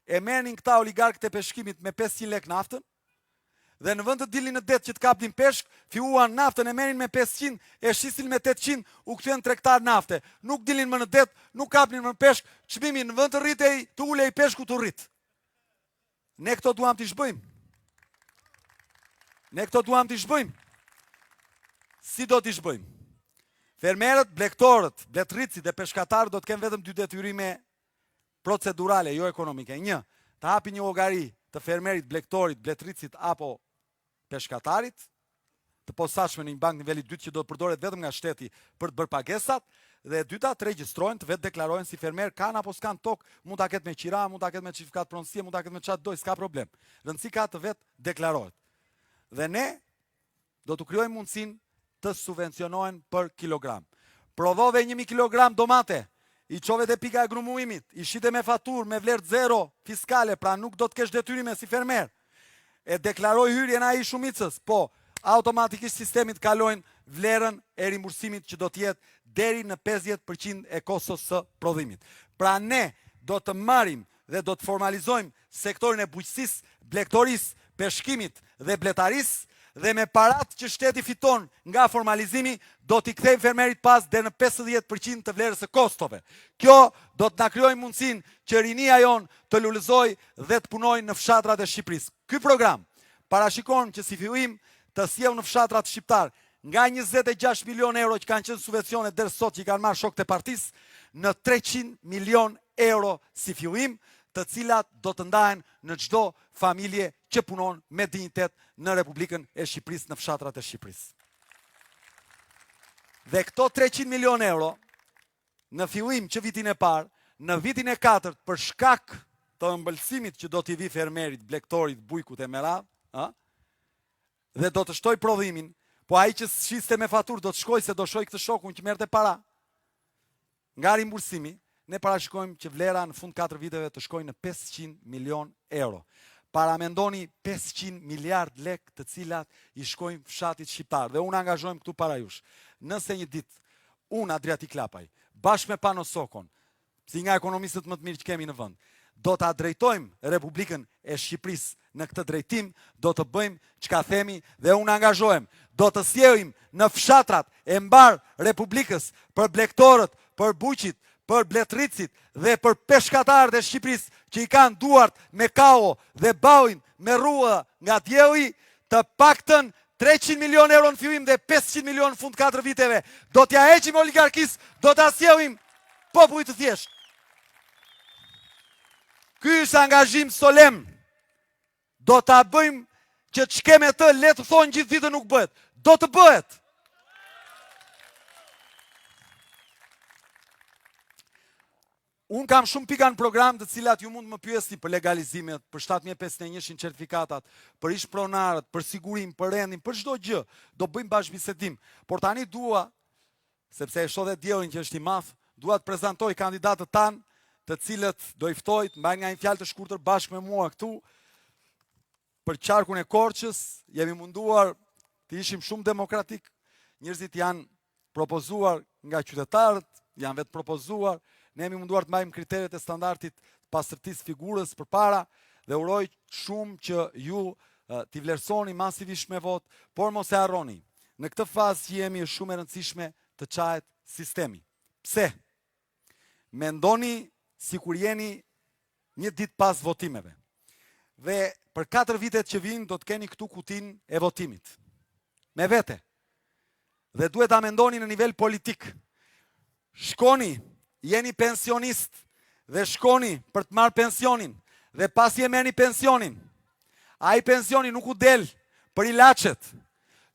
E merrnin këta oligarkët e peshkimit me 500 lek naftën, dhe në vend të dilnin në det që të kapnin peshk, filluan naftën e merrin me 500, e shisin me 800, u kthyen tregtar nafte. Nuk dilnin më në det, nuk kapnin më peshk, çmimi në vend të rritej, të ulej peshku të rrit. Ne këto duam t'i shbëjmë. Ne këto duam t'i shbëjmë. Si do t'i shbëjmë? Fermerët, blektorët, bletritësit dhe peshkatarët do të kenë vetëm 2 detyrime procedurale, jo ekonomike. 1. Të hapi një llogari të fermerit, blektorit, bletritësit apo peshkatarit, të posaçme në një bank niveli 2 që do të përdoret vetëm nga shteti për të bërë pagesat, dhe e dyta të regjistrojnë, të vetë deklarojnë si fermer, kanë apo s'kan tokë, mund ta ketë me qira, mund ta ketë me certifikat pronësie, mund ta ketë me çfarë doj, s'ka problem. Rëndësi ka të vetë deklarohet. Dhe ne do të krijojmë mundësinë të subvencionohen për kilogram. Provove 1000 kilogram domate, i qove dhe pika e grumuimit, i shite me fatur, me vlerë zero fiskale, pra nuk do të kesh detyrime si fermer. E deklaroj hyrjen ai shumicës, po automatikisht sistemit kalojnë vlerën e rimbursimit që do të jetë deri në 50% e kostës së prodhimit. Pra ne do të marrim dhe do të formalizojmë sektorin e bujqësisë, blegtorisë, peshkimit dhe bletarisë, dhe me parat që shteti fiton nga formalizimi, do t'i kthejmë fermerit pas dhe në 50% të vlerës së kostove. Kjo do të na krijojë mundësinë që rinia jon të lulëzoj dhe të punojë në fshatrat e Shqipërisë. Ky program parashikon që si fillim të sjellë në fshatrat shqiptar nga 26 milion euro që kanë qenë subvencione deri sot që i kanë marrë shokët e partisë, në 300 milion euro si fillim, të cilat do të ndahen në çdo familje që punon me dinjitet në Republikën e Shqipërisë, në fshatrat e Shqipërisë. Dhe këto 300 milion euro, në fillim që vitin e parë, në vitin e 4, për shkak të ëmbëlsimit që do t'i vi fermerit, blektorit, bujkut e meradh, dhe do të shtoj prodhimin, po ai që shiste me fatur do të shkoj se do shoj këtë shokun që merrte para. Nga rimbursimi, ne parashikojmë që vlera në fund 4 viteve të shkojnë në 500 milion euro. Paramendoni 500 miliard lek të cilat i shkojnë fshatit shqiptar. Dhe unë angazhojmë këtu para jush. Nëse një ditë, unë Adriatik Lapaj, bashkë me Pano Sokon, si nga ekonomistët më të mirë që kemi në vend, do të drejtojmë Republikën e Shqipërisë në këtë drejtim, do të bëjmë çka themi dhe unë angazhohem. Do të sjellim në fshatrat e mbar Republikës për blektorët, për bujqit, për bletritësit dhe për peshkatarët e Shqipërisë që i kanë duart me kao dhe bauin me rrua nga dielli, të paktën 300 milion euro në fillim dhe 500 milion në fund 4 viteve. Do t'ja heqim oligarkisë, do t'ja sjellim popullit të thjeshtë. Ky është angazhim solemn. Do ta bëjmë që të shkeme të le të thonë gjithë ditën nuk bëhet. Do të bëhet. Unë kam shumë pika në program të cilat ju mund më pyesni për legalizimet, për 7501 certifikatat, për ish pronarët, për sigurim, për rendin, për çdo gjë. Do bëjmë bashkëbisedim. Por tani dua, sepse e shoh dhe diellin që është i madh, dua të prezantoj kandidatët tanë, të cilët do i ftoj të mbajnë nga një fjalë të shkurtër bashkë me mua këtu për qarkun e Korçës. Jemi munduar të ishim shumë demokratik. Njerëzit janë propozuar nga qytetarët, janë vetë propozuar. Ne jemi munduar të mbajmë kriteret e standardit pastërtisë figurës përpara dhe uroj shumë që ju t'i vlerësoni masivisht me vot, por mos e harroni. Në këtë fazë që jemi është shumë e rëndësishme të çahet sistemi. Pse? Mendoni sikur jeni një ditë pas votimeve. Dhe për 4 vitet që vinë do të keni këtu kutinë e votimit. Me vete. Dhe duhet ta mendoni në nivel politik. Shkoni, jeni pensionist dhe shkoni për të marrë pensionin dhe pasi e merrni pensionin, ai pensioni nuk u del për ilaçet.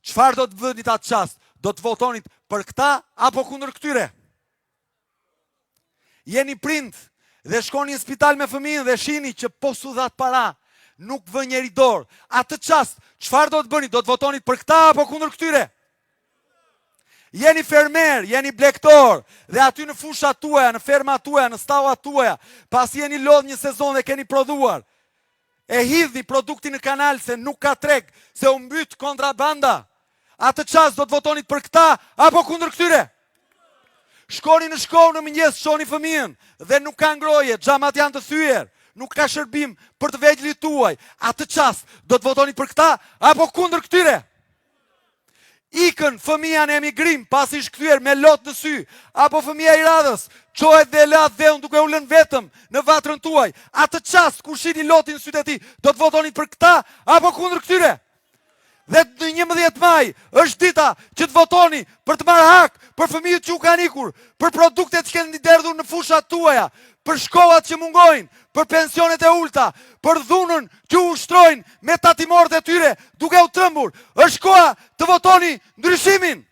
Çfarë do të bëni atë çast? Do të votonit për këta apo kundër këtyre? Jeni prind dhe shkoni në spital me fëmijën dhe shihni që po su dhat para, nuk vë njeri dorë. Atë çast, çfarë do të bëni? Do të votonit për këta apo kundër këtyre? Jeni fermer, jeni blektor, dhe aty në fushat tuaja, në fermat tuaja, në stavat tuaja, pas jeni lodh një sezon dhe keni prodhuar, e hidhni produktin në kanal se nuk ka treg, se u mbyt kontrabanda. Atë çast do të votonit për këta apo kundër këtyre? Shkoni në shkollë në mëngjes, shoni fëmijën dhe nuk ka ngroje, xhamat janë të thyer, nuk ka shërbim për të vegjëlit tuaj. Atë çast do të votonit për këta apo kundër këtyre? Ikën fëmija në emigrim pasi shkthyer me lot në sy, apo fëmija i radhës çohet dhe lat dhe unë duke u lënë vetëm në vatrën tuaj. Atë çast kur shihni lotin në sytë e tij, do të votonit për këta apo kundër këtyre? Dhe në 11 maj është dita që të votoni për të marrë hak për fëmijët që u kanë ikur, për produktet që keni derdhur në fushat tuaja, për shkollat që mungojnë, për pensionet e ulta, për dhunën që u ushtrojnë me tatimorët e tyre duke u trembur. Është koha të votoni ndryshimin.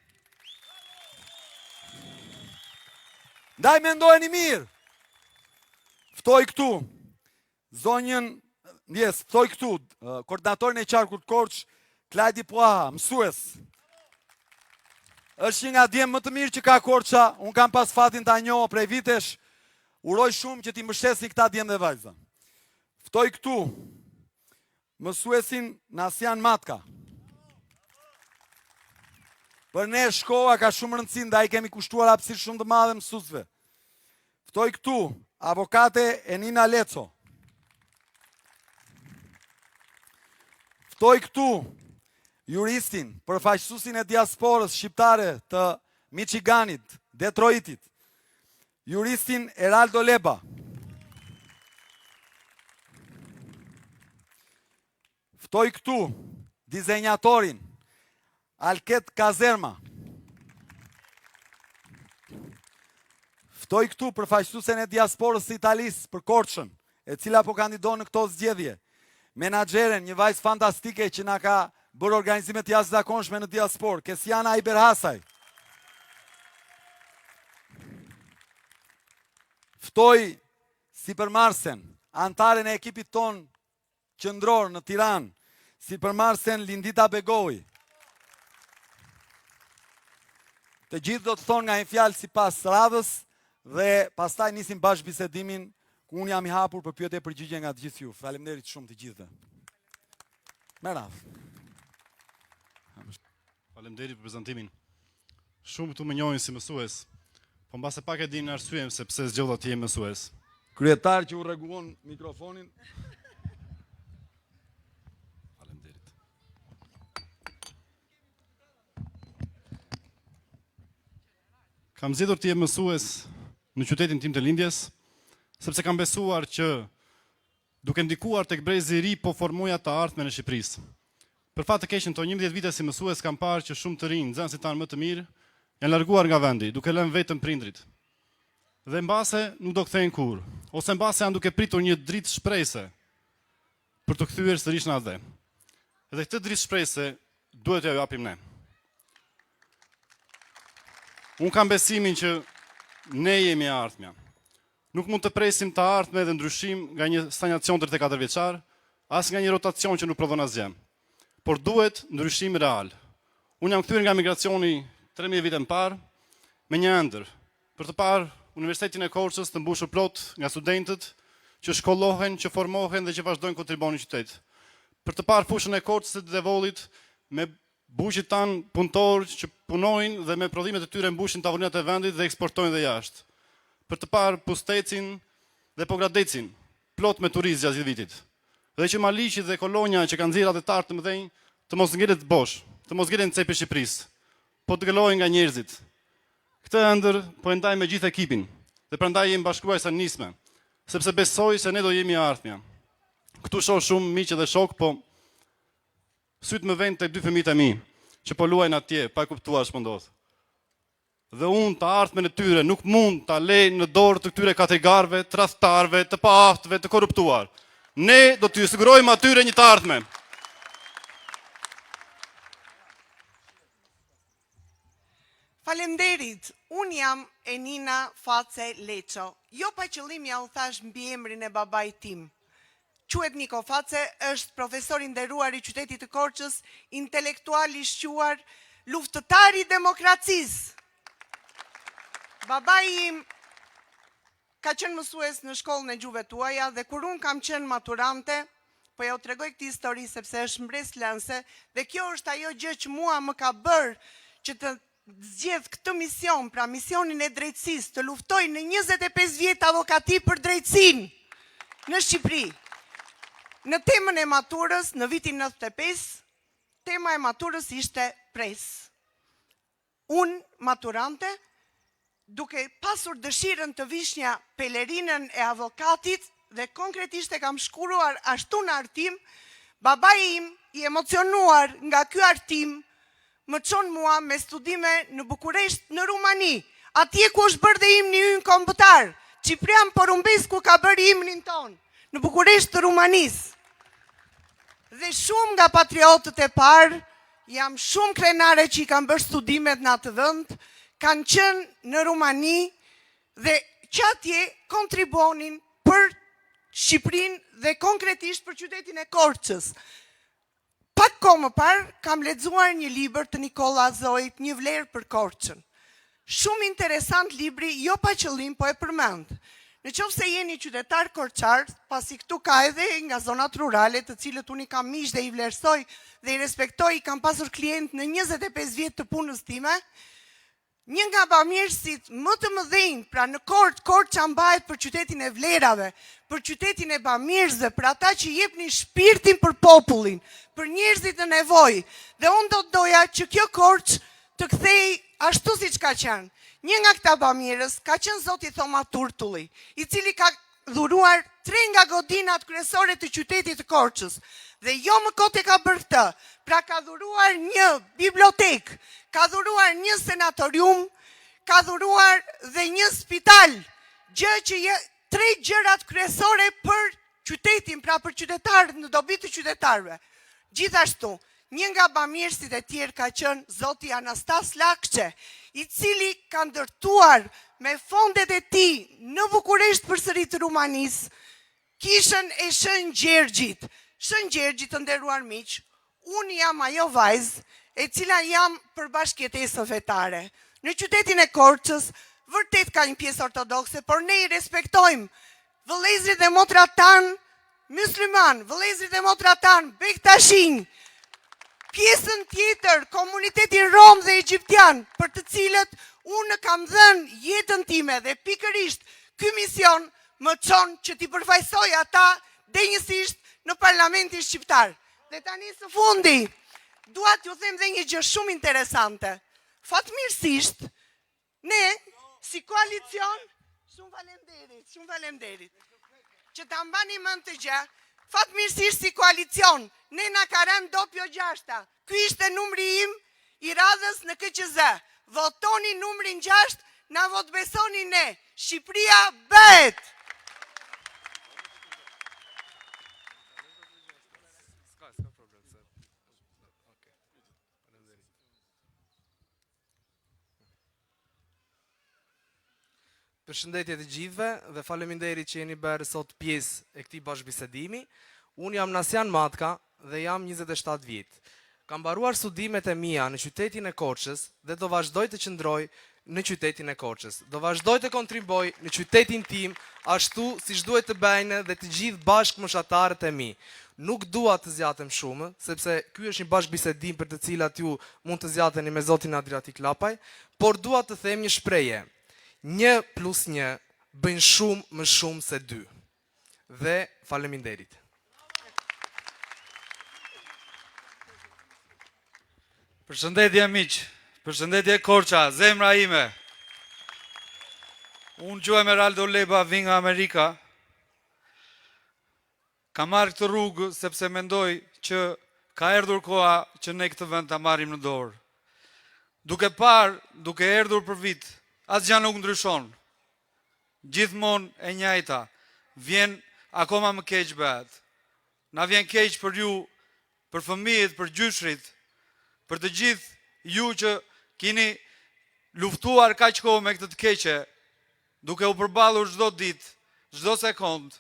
Ndaj mendojeni mirë. Ftoj këtu zonjën, ftoj këtu koordinatorin e qarkut Korç, Klajdi Poaha, mësues. Është një nga djemë më të mirë që ka Korça, unë kam pas fatin ta njoh prej vitesh, uroj shumë që ti mbështesni këta djemë dhe vajza. Ftoj këtu mësuesin Nasian Matka. Për ne shkolla ka shumë rëndësi, ndaj kemi kushtuar hapësirë shumë të madhe mësuesve. Ftoj këtu avokate Enina Leco. Ftoj këtu juristin, përfaqësuesin e diasporës shqiptare të Michiganit, Detroitit, juristin Eraldo Leba. Ftoj këtu dizenjatorin Alket Kazerma. Ftoj këtu përfaqësuesen e diasporës së Italisë për Korçën, e cila po kandidon në këto zgjedhje. Menaxheren, një vajzë fantastike që na ka bërë organizimet jashtëzakonshme në diasporë, Kesiana Iberhasaj. Ftoj sipërmarrësen, antaren e ekipit ton qendror në Tiranë, sipërmarrësen Lindita Begoi. Të gjithë do të thonë nga një fjalë sipas radhës dhe pastaj nisim bashkë bisedimin ku unë jam i hapur për pyetje e përgjigje nga të gjithë ju. Faleminderit shumë të gjithëve. Me radhë. Faleminderit për prezantimin. Shumë këtu më njohin si mësues, po mbase pak e dim në arsyeën se pse zgjodha të jem mësues. Kryetar që u rregullon mikrofonin. Faleminderit. Kam zgjedhur të jem mësues në qytetin tim të lindjes, sepse kam besuar që duke ndikuar tek brezi i ri po formoja të ardhmen e Shqipërisë. Për fat të keq në këto 11 vite si mësues kam parë që shumë të rinj, nxënësit tanë më të mirë, janë larguar nga vendi, duke lënë vetëm prindrit. Dhe mbase nuk do kthehen kurrë, ose mbase janë duke pritur një dritë shprehse për të kthyer sërish në atë. Dhe këtë dritë shprehse duhet t'ja japim ne. Unë kam besimin që ne jemi e ardhmja. Nuk mund të presim të ardhme dhe ndryshim nga një stagnacion 34 vjeçar, as nga një rotacion që nuk prodhon asgjë. Por duhet ndryshim real. Unë jam kthyer nga migracioni 13 vite më parë me një ëndër për të parë Universitetin e Korçës të mbushur plot nga studentët që shkollohen, që formohen dhe që vazhdojnë kontribuonin në qytet. Për të parë fushën e Korçës dhe Devollit me buqit tanë punëtorë që punojnë dhe me prodhimet e tyre mbushin tavolinat e vendit dhe eksportojnë dhe jashtë. Për të parë Pustecin dhe Pogradecin, plot me turistë gjatë vitit. Dhe që Maliqi dhe kolonja që kanë nxjerrë atë të mëdhenj të mos ngelet bosh, të mos ngelen cepë Shqipërisë, po të gëlohen nga njerëzit. Këtë ëndër po e ndaj me gjithë ekipin dhe prandaj jemi bashkuar sa nisme, sepse besoj se ne do jemi e ardhmja. Këtu shoh shumë miq dhe shok, po syt më vjen tek dy fëmijët e mi që po luajnë atje, pa e kuptuar ç'po ndodh. Dhe unë të ardhmen e tyre nuk mund ta lej në dorë të këtyre katrigarëve, tradhtarëve, të paaftëve, të korruptuar. Ne do t'ju sigurojmë atyre një të ardhme. Faleminderit, unë jam Enina Face Leço. Jo pa qëllim ja u thash mbi emrin e babait tim. Quhet Niko Face, është profesor i nderuar i qytetit të Korçës, intelektual i shquar, luftëtar i demokracisë. Babai im ka qenë mësues në shkollën e gjuhëve tuaja dhe kur unë kam qenë maturante, po ja u tregoj këtë histori sepse është mbres lënse dhe kjo është ajo gjë që mua më ka bërë që të zgjedh këtë mision, pra misionin e drejtësisë, të luftoj në 25 vjet avokati për drejtësinë në Shqipëri. Në temën e maturës, në vitin 95, tema e maturës ishte pres. Unë, maturante, duke pasur dëshirën të vishnja pelerinën e avokatit dhe konkretisht e kam shkruar ashtu në artim, babai im i emocionuar nga ky artim më çon mua me studime në Bukuresht në Rumani, atje ku është bërë dhe imni ynë kombëtar, Ciprian Porumbescu ka bërë imnin ton, në Bukuresht të Rumanisë. Dhe shumë nga patriotët e parë, jam shumë krenare që i kanë bërë studimet në atë vend, kanë qenë në Rumani dhe që atje kontribuonin për Shqipërinë dhe konkretisht për qytetin e Korçës. Pak kohë më parë kam lexuar një libër të Nikola Zoit, Një vlerë për Korçën. Shumë interesant libri, jo pa qëllim, po e përmend. Në qoftë se jeni qytetar korçar, pasi këtu ka edhe nga zonat rurale, të cilët unë i kam miq dhe i vlerësoj dhe i respektoj, i kam pasur klient në 25 vjet të punës time, një nga bamirësit më të mëdhenj, pra në Korça mbahet për qytetin e vlerave, për qytetin e bamirësve, për ata që jepnin shpirtin për popullin, për njerëzit në nevojë. Dhe unë do të doja që kjo Korçë të kthej ashtu siç ka qenë. Një nga këta bamirës ka qenë zoti Thoma Turtulli, i cili ka dhuruar 3 nga godinat kryesore të qytetit të Korçës. Dhe jo më kote ka bërë këtë, pra ka dhuruar një bibliotek, ka dhuruar një senatorium, ka dhuruar dhe një spital, gjë që 3 gjërat kryesore për qytetin, pra për qytetarët, në dobi të qytetarëve. Gjithashtu, një nga bamirësit e tjerë ka qenë zoti Anastas Lakçe, i cili ka ndërtuar me fondet e tij në Bukuresht përsëri të Rumanisë, kishën e Shën Gjergjit. Shën Gjergjit, të nderuar miq, unë jam ajo vajzë e cila jam për bashkëjetesën fetare. Në qytetin e Korçës, vërtet ka një pjesë ortodokse, por ne i respektojmë vëllezërit dhe motrat tanë musliman, vëllezërit dhe motrat tanë bektashin, pjesën tjetër, komunitetin rom dhe egjiptian, për të cilët unë kam dhënë jetën time dhe pikërisht ky mision më çon që t'i përfaqësoj ata denjësisht në Parlamentin Shqiptar. Dhe tani së fundi, dua t'ju them dhe një gjë shumë interesante. Fatmirësisht, ne si koalicion, shumë faleminderit, që ta mbani mend të gjë, fatmirësisht si koalicion, ne na ka rënë dopjo 6. Ky ishte numri im i radhës në KQZ. Votoni numrin 6, na votbesoni ne. Shqipëria bëhet. Përshëndetje të gjithëve dhe faleminderit që jeni bërë sot pjesë e këtij bashkëbisedimi. Unë jam Nasjan Matka dhe jam 27 vjet. Kam mbaruar studimet e mia në qytetin e Korçës dhe do vazhdoj të qëndroj në qytetin e Korçës. Do vazhdoj të kontribuoj në qytetin tim ashtu siç duhet të bëjnë dhe të gjithë bashkëmoshatarët e mi. Nuk dua të zjatem shumë, sepse ky është një bashkëbisedim për të cilat ju mund të zjateni me zotin Adriatik Lapaj, por dua të them një shprehje. 1 + 1 bëjnë shumë më shumë se 2. Dhe faleminderit. Përshëndetje miq, përshëndetje Korça, zemra ime. Unë quhem Eraldo Leba, vi nga Amerika. Kam marrë këtë rrugë sepse mendoj që ka erdhur koha që ne këtë vend ta marrim në dorë. Duke erdhur për vit, asgjë nuk ndryshon. Gjithmonë e njëjta. Vjen akoma më keq bëhet. Na vjen keq për ju, për fëmijët, për gjyshrit, për të gjithë ju që keni luftuar kaq kohë me këtë të keqe, duke u përballur çdo ditë, çdo sekond.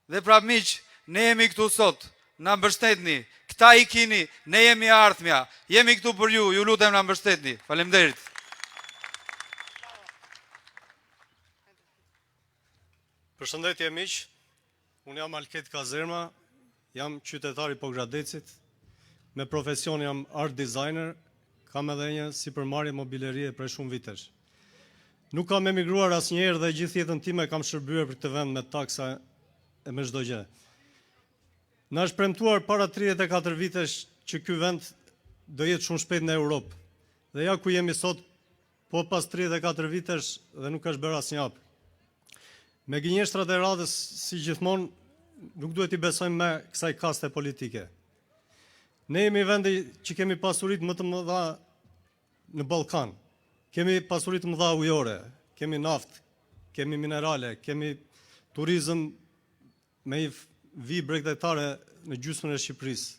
Dhe pra miq, ne jemi këtu sot, na mbështetni, këta i kini, ne jemi ardhmja, jemi këtu për ju lutem na mbështetni. Faleminderit. Përshëndetje miq, unë jam Alket Kazerma, jam qytetar i Pogradecit, me profesion jam art designer, kam edhe një sipërmarrje mobilerie prej shumë vitesh. Nuk kam emigruar asnjëherë dhe gjithë jetën time kam shërbyer për këtë vend me taksa e me çdo gjë. Na është premtuar para 34 vitesh që ky vend do jetë shumë shpejt në Europë. Dhe ja ku jemi sot, po pas 34 vitesh dhe nuk është bërë asnjë hap. Me gënjeshtrat e radhës, si gjithmonë, nuk duhet i besojmë me kësaj kaste politike. Ne jemi vendi që kemi pasurit më të mëdha në Ballkan. Kemi pasurit të mëdha ujore, kemi naftë, kemi minerale, kemi turizëm me vi bregdetare në gjysmën e Shqipërisë.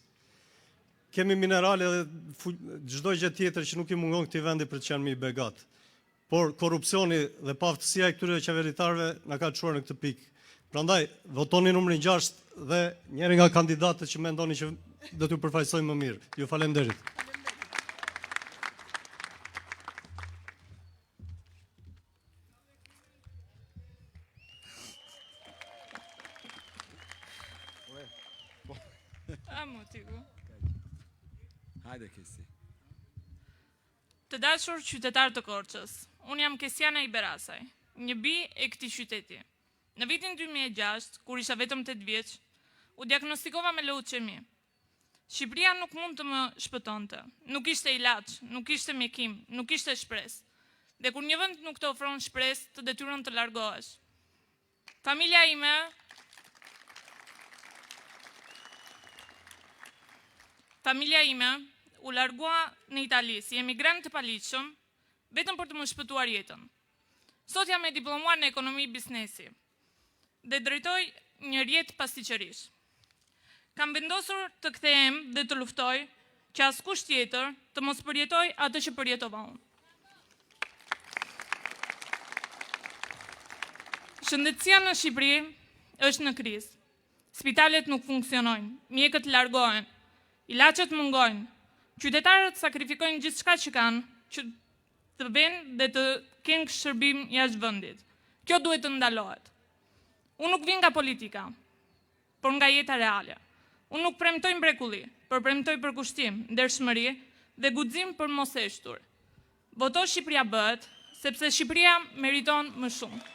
Kemi minerale dhe çdo gjë tjetër që nuk i mungon këtij vendi për të qenë më i begat. Por korrupsioni dhe paaftësia e këtyre qeveritarëve na ka çuar në këtë pikë. Prandaj votoni numrin 6 dhe njëri nga kandidatët që mendoni që do t'ju përfaqësojë më mirë. Ju falenderit. Hajde Kesi. Të dashur qytetar të Korçës, unë jam Kesiana Iberasaj, një bi e këtij qyteti. Në vitin 2006, kur isha vetëm 8 vjeç, u diagnostikova me leuqemi. Shqipëria nuk mund të më shpëtonte, nuk ishte ilaç, nuk ishte mjekim, nuk ishte shpresë. Dhe kur një vend nuk të ofron shpresë, të detyrën të largohesh. Familja ime u largua në Itali si emigrant të paligjshëm, vetëm për të më shpëtuar jetën. Sot jam e diplomuar në ekonomi biznesi dhe drejtoj një rjet pasticqërish. Kam vendosur të kthehem dhe të luftoj që askush tjetër të mos përjetoj atë që përjetova unë. Shëndetësia në Shqipëri është në krizë. Spitalet nuk funksionojnë, mjekët largohen, ilaçet mungojnë, qytetarët sakrifikojnë gjithçka që kanë që të bëjnë dhe të kenë shërbim jashtë vendit. Kjo duhet të ndalohet. Unë nuk vin nga politika, por nga jeta reale. Unë nuk premtoj mrekulli, por premtoj përkushtim, ndershmëri dhe guxim për mos e shtur. Voto Shqipëria bëhet, sepse Shqipëria meriton më shumë.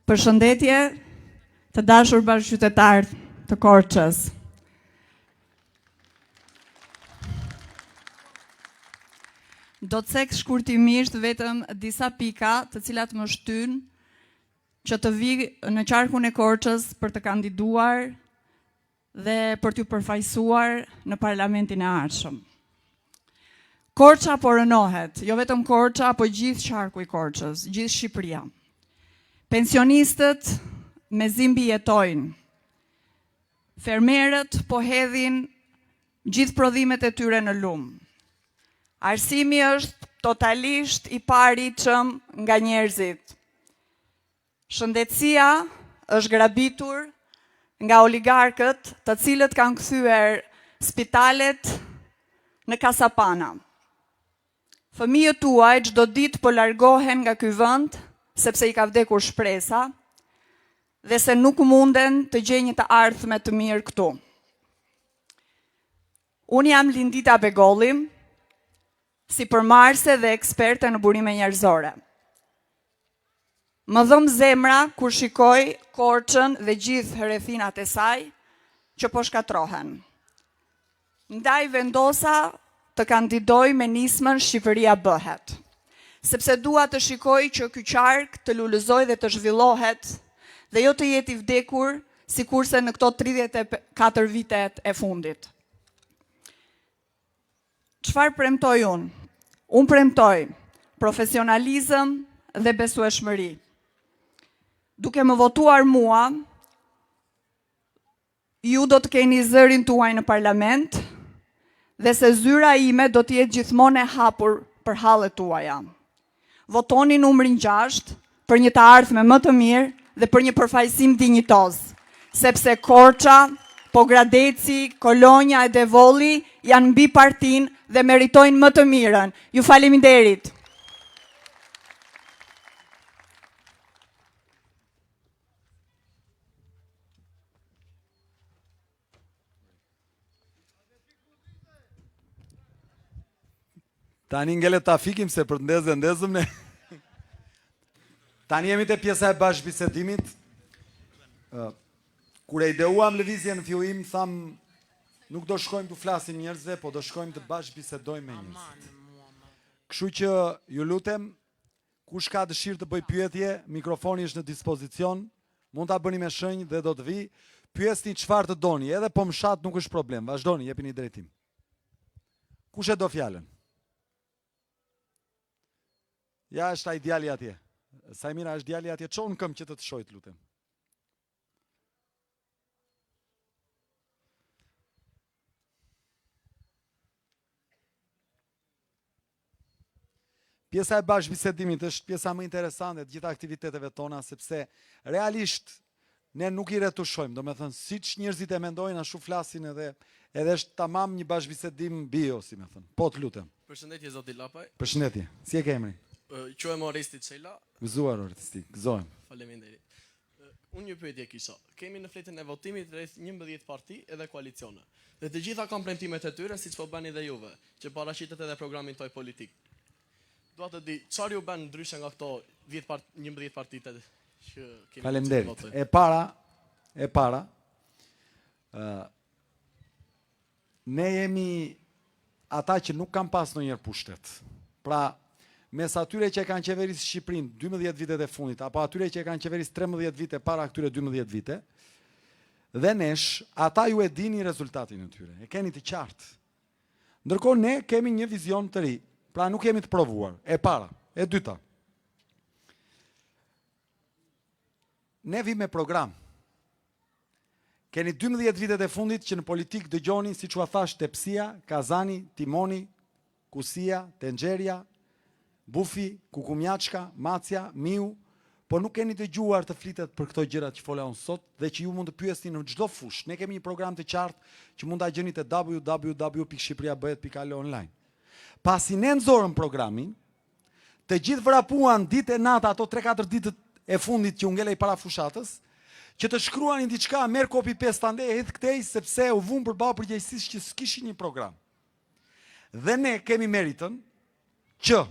Përshëndetje të dashur bashkëqytetarë të Korçës. Do të cek shkurtimisht vetëm disa pika të cilat më shtyn që të vi në qarkun e Korçës për të kandiduar dhe për t'ju përfaqësuar në parlamentin e ardhshëm. Korça po rënohet, jo vetëm Korça, po gjithë qarku i Korçës, gjithë Shqipëria. Pensionistët me zimbi jetojnë. Fermerët po hedhin gjithë prodhimet e tyre në lumë. Arsimi është totalisht i paritshëm nga njerëzit. Shëndetësia është grabitur nga oligarkët, të cilët kanë kthyer spitalet në kasapana. Fëmijët tuaj çdo ditë po largohen nga ky vend sepse i ka vdekur shpresa dhe se nuk munden të gjejnë të ardhme të mirë këtu. Unë jam Lindita Begolli, si përmarrëse dhe eksperte në burime njerëzore. Më dhëm zemra kur shikoj Korçën dhe gjithë rrethinat e saj që po shkatrohen. Ndaj vendosa të kandidoj me nismën Shqipëria bëhet, sepse dua të shikoj që ky qark të lulëzoj dhe të zhvillohet dhe jo të jetë i vdekur sikurse në këto 34 vitet e fundit. Çfarë premtoj unë? Unë premtoj profesionalizëm dhe besueshmëri. Duke më votuar mua, ju do të keni zërin tuaj në parlament dhe se zyra ime do të jetë gjithmonë e hapur për hallet tuaja. Votoni numrin 6 për një të ardhme më të mirë dhe për një përfaqësim dinjitoz, sepse Korça, Pogradeci, Kolonja e Devolli janë mbi partinë dhe meritojnë më të mirën. Ju faleminderit. Tani ngele ta fikim se për të ndezëm ne. Tani jemi te pjesa e bashkëbisedimit. Kur e ideuam lëvizjen në fillim, tham nuk do shkojmë të flasim njerëzve, po do shkojmë të bashkëbisedojmë me njerëzit. Kështu që ju lutem, kush ka dëshirë të bëj pyetje, mikrofoni është në dispozicion, mund ta bëni me shenjë dhe do të vi. Pyesni çfarë të doni, edhe po mshat nuk është problem. Vazhdoni, jepini drejtim. Kush e do fjalën? Ja, është ai djali atje. Sajmira, është djali atje, çon këmbë që të shojt, lutem. Pjesa e bashkëbisedimit është pjesa më interesante të gjitha aktiviteteve tona, sepse realisht ne nuk i retushojmë, do me thënë, siç njerëzit e mendojnë, ashtu flasin edhe është tamam një bashkëbisedim bio, si me thënë. Po të lutem. Përshëndetje zoti Lapaj. Përshëndetje. Si e ke emrin? Quhem Oristi Çela. Gëzuar Oristi, gëzohem. Faleminderit. Unë një pyetje kisha. Kemi në fletën e votimit rreth 11 parti edhe koalicione. Dhe të gjitha kanë premtimet e tyre, siç po bëni dhe juve, që paraqitet edhe programin toj politik. Dua të di, çfarë ju bën ndryshe nga këto 11 partitë që kemi. Faleminderit. E para, ne jemi ata që nuk kam pas ndonjëherë pushtet. Pra, mes atyre që e kanë qeverisë Shqipërinë 12 vitet e fundit, apo atyre që e kanë qeverisë 13 vite para këtyre 12 vite, dhe nesh, ata ju e dini rezultatin e tyre, e keni të qartë. Ndërkohë ne kemi një vizion të ri, pra nuk jemi të provuar. E para, e dyta. Ne vi me program. Keni 12 vitet e fundit që në politikë dëgjoni, si që a thash, Tepsia, Kazani, Timoni, Kusia, Tenxheria, Bufi, Kukumjaçka, Macja, Miu, po nuk keni dëgjuar të flitet për këto gjërat që fola unë sot dhe që ju mund të pyesni në çdo fushë. Ne kemi një program të qartë që mund ta gjeni te www.shqipëriabëhet.al online. Pasi ne nxorëm programin, të gjithë vrapuan ditë e natë ato 3-4 ditët e fundit që u ngelej para fushatës, që të shkruanin diçka, merr copy paste ande e hedh këtej sepse u vun përballë përgjegjësisë që s'kishin një program. Dhe ne kemi meritën që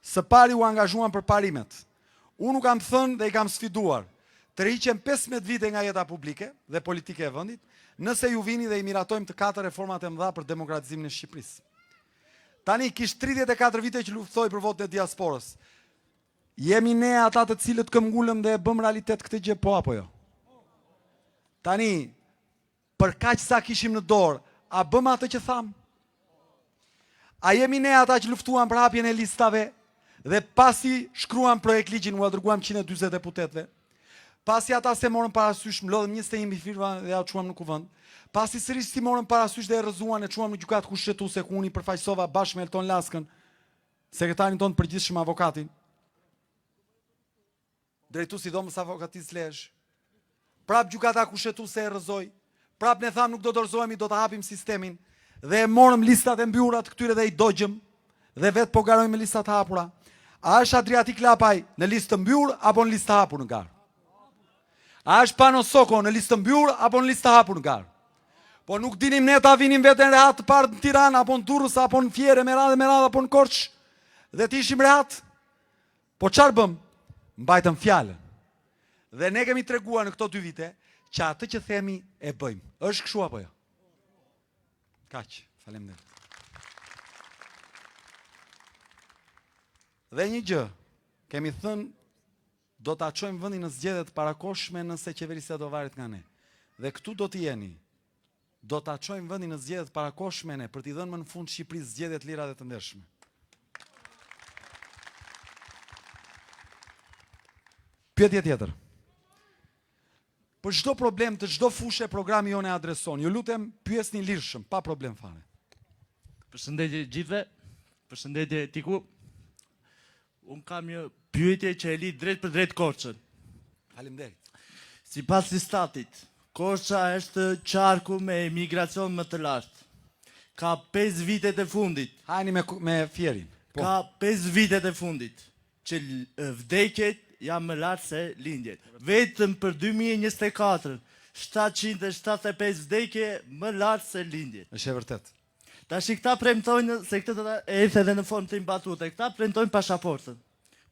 së pari u angazhuan për parimet. Unë kam thënë dhe i kam sfiduar të rriqem 15 vite nga jeta publike dhe politike e vendit, nëse ju vini dhe i miratojmë të 4 reformat e mëdha për demokratizimin e Shqipërisë. Tani kish 34 vite që luftoj për votën e diasporës. Jemi ne ata të cilët këmbgulëm dhe e bëm realitet këtë gjë, po apo jo? Tani, për kaq sa kishim në dorë, a bëm atë që tham? A jemi ne ata që luftuan për hapjen e listave dhe pasi shkruan projekt ligjin, u dërguam 140 deputetëve? Pasi ata se morën parasysh, mlodhëm 21 firma dhe ja çuam në kuvend. Pasi sërish si morën parasysh dhe e rrëzuan e çuam në gjykatë kushtetuese ku unë i përfaqësova bashkë me Elton Laskën, sekretarin tonë të përgjithshëm avokatin, drejtuesi i dhomës avokatisë Lezhë. Prap gjykata kushtetuese e rrëzoi. Prap ne tham nuk do dorëzohemi, do ta hapim sistemin dhe e morëm listat e mbyllura të këtyre dhe i dogjëm dhe vetë po garojmë me listat të hapura. A është Adriatik Lapaj në listë të mbyllur apo në listë të hapur në garë? A është Pano Soko në listë të mbyllur apo në listë të hapur në garë? Po nuk dinim ne ta vinim veten rehat të parë në Tiranë apo në Durrës apo në Fiere me radhë apo në Korçë dhe të ishim rehat? Po çfarë bëm? Mbajtëm fjalën. Dhe ne kemi treguar në këto 2 vite që atë që themi e bëjmë. Është kështu apo jo? Kaq, faleminderit. Dhe një gjë, kemi thënë do ta çojmë vendin në zgjedhjet parakoshme nëse qeverisja do varet nga ne. Dhe këtu do të jeni. Do ta çojmë vendin në zgjedhjet parakoshme ne për t'i dhënë më në fund Shqipërisë zgjedhje të lira dhe të ndershme. Pyetje tjetër. Për çdo problem të çdo fushë programi jonë e adreson. Ju lutem pyesni lirshëm, pa problem fare. Përshëndetje gjithve, përshëndetje Tiku. Unë kam një pyetje që e li drejt për drejt Korçën. Faleminderit. Sipas statit, Korça është qarku me emigracion më të lartë. Ka 5 vitet e fundit. Hajni me fjerin. Po. Ka 5 vitet e fundit që vdekjet janë më lartë se lindjet. Vetëm për 2024, 775 vdekje më lartë se lindjet. Është e vërtet. Tash këta premtojnë, se këtë e erdhe edhe në formë të imbatute, këta premtojnë pasaportën.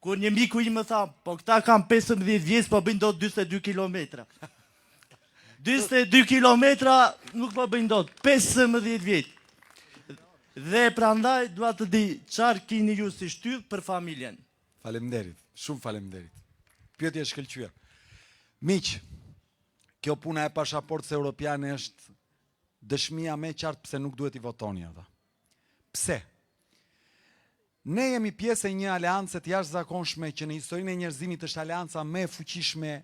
Kur një miku i më tha, po këta kam 15 vjeç, po bëjnë dot 42 kilometra. 42 kilometra nuk po bëjnë dot, 15 vjeç. Dhe prandaj dua të di çfarë keni ju si shtyllë për familjen. Faleminderit, shumë faleminderit. Pyetje e shkëlqyer. Miq, kjo puna e pasaportës europiane është dëshmia më e qartë pse nuk duhet i votoni ata. Pse? Ne jemi pjesë e një aleance të jashtëzakonshme që në historinë e njerëzimit është aleanca më e fuqishme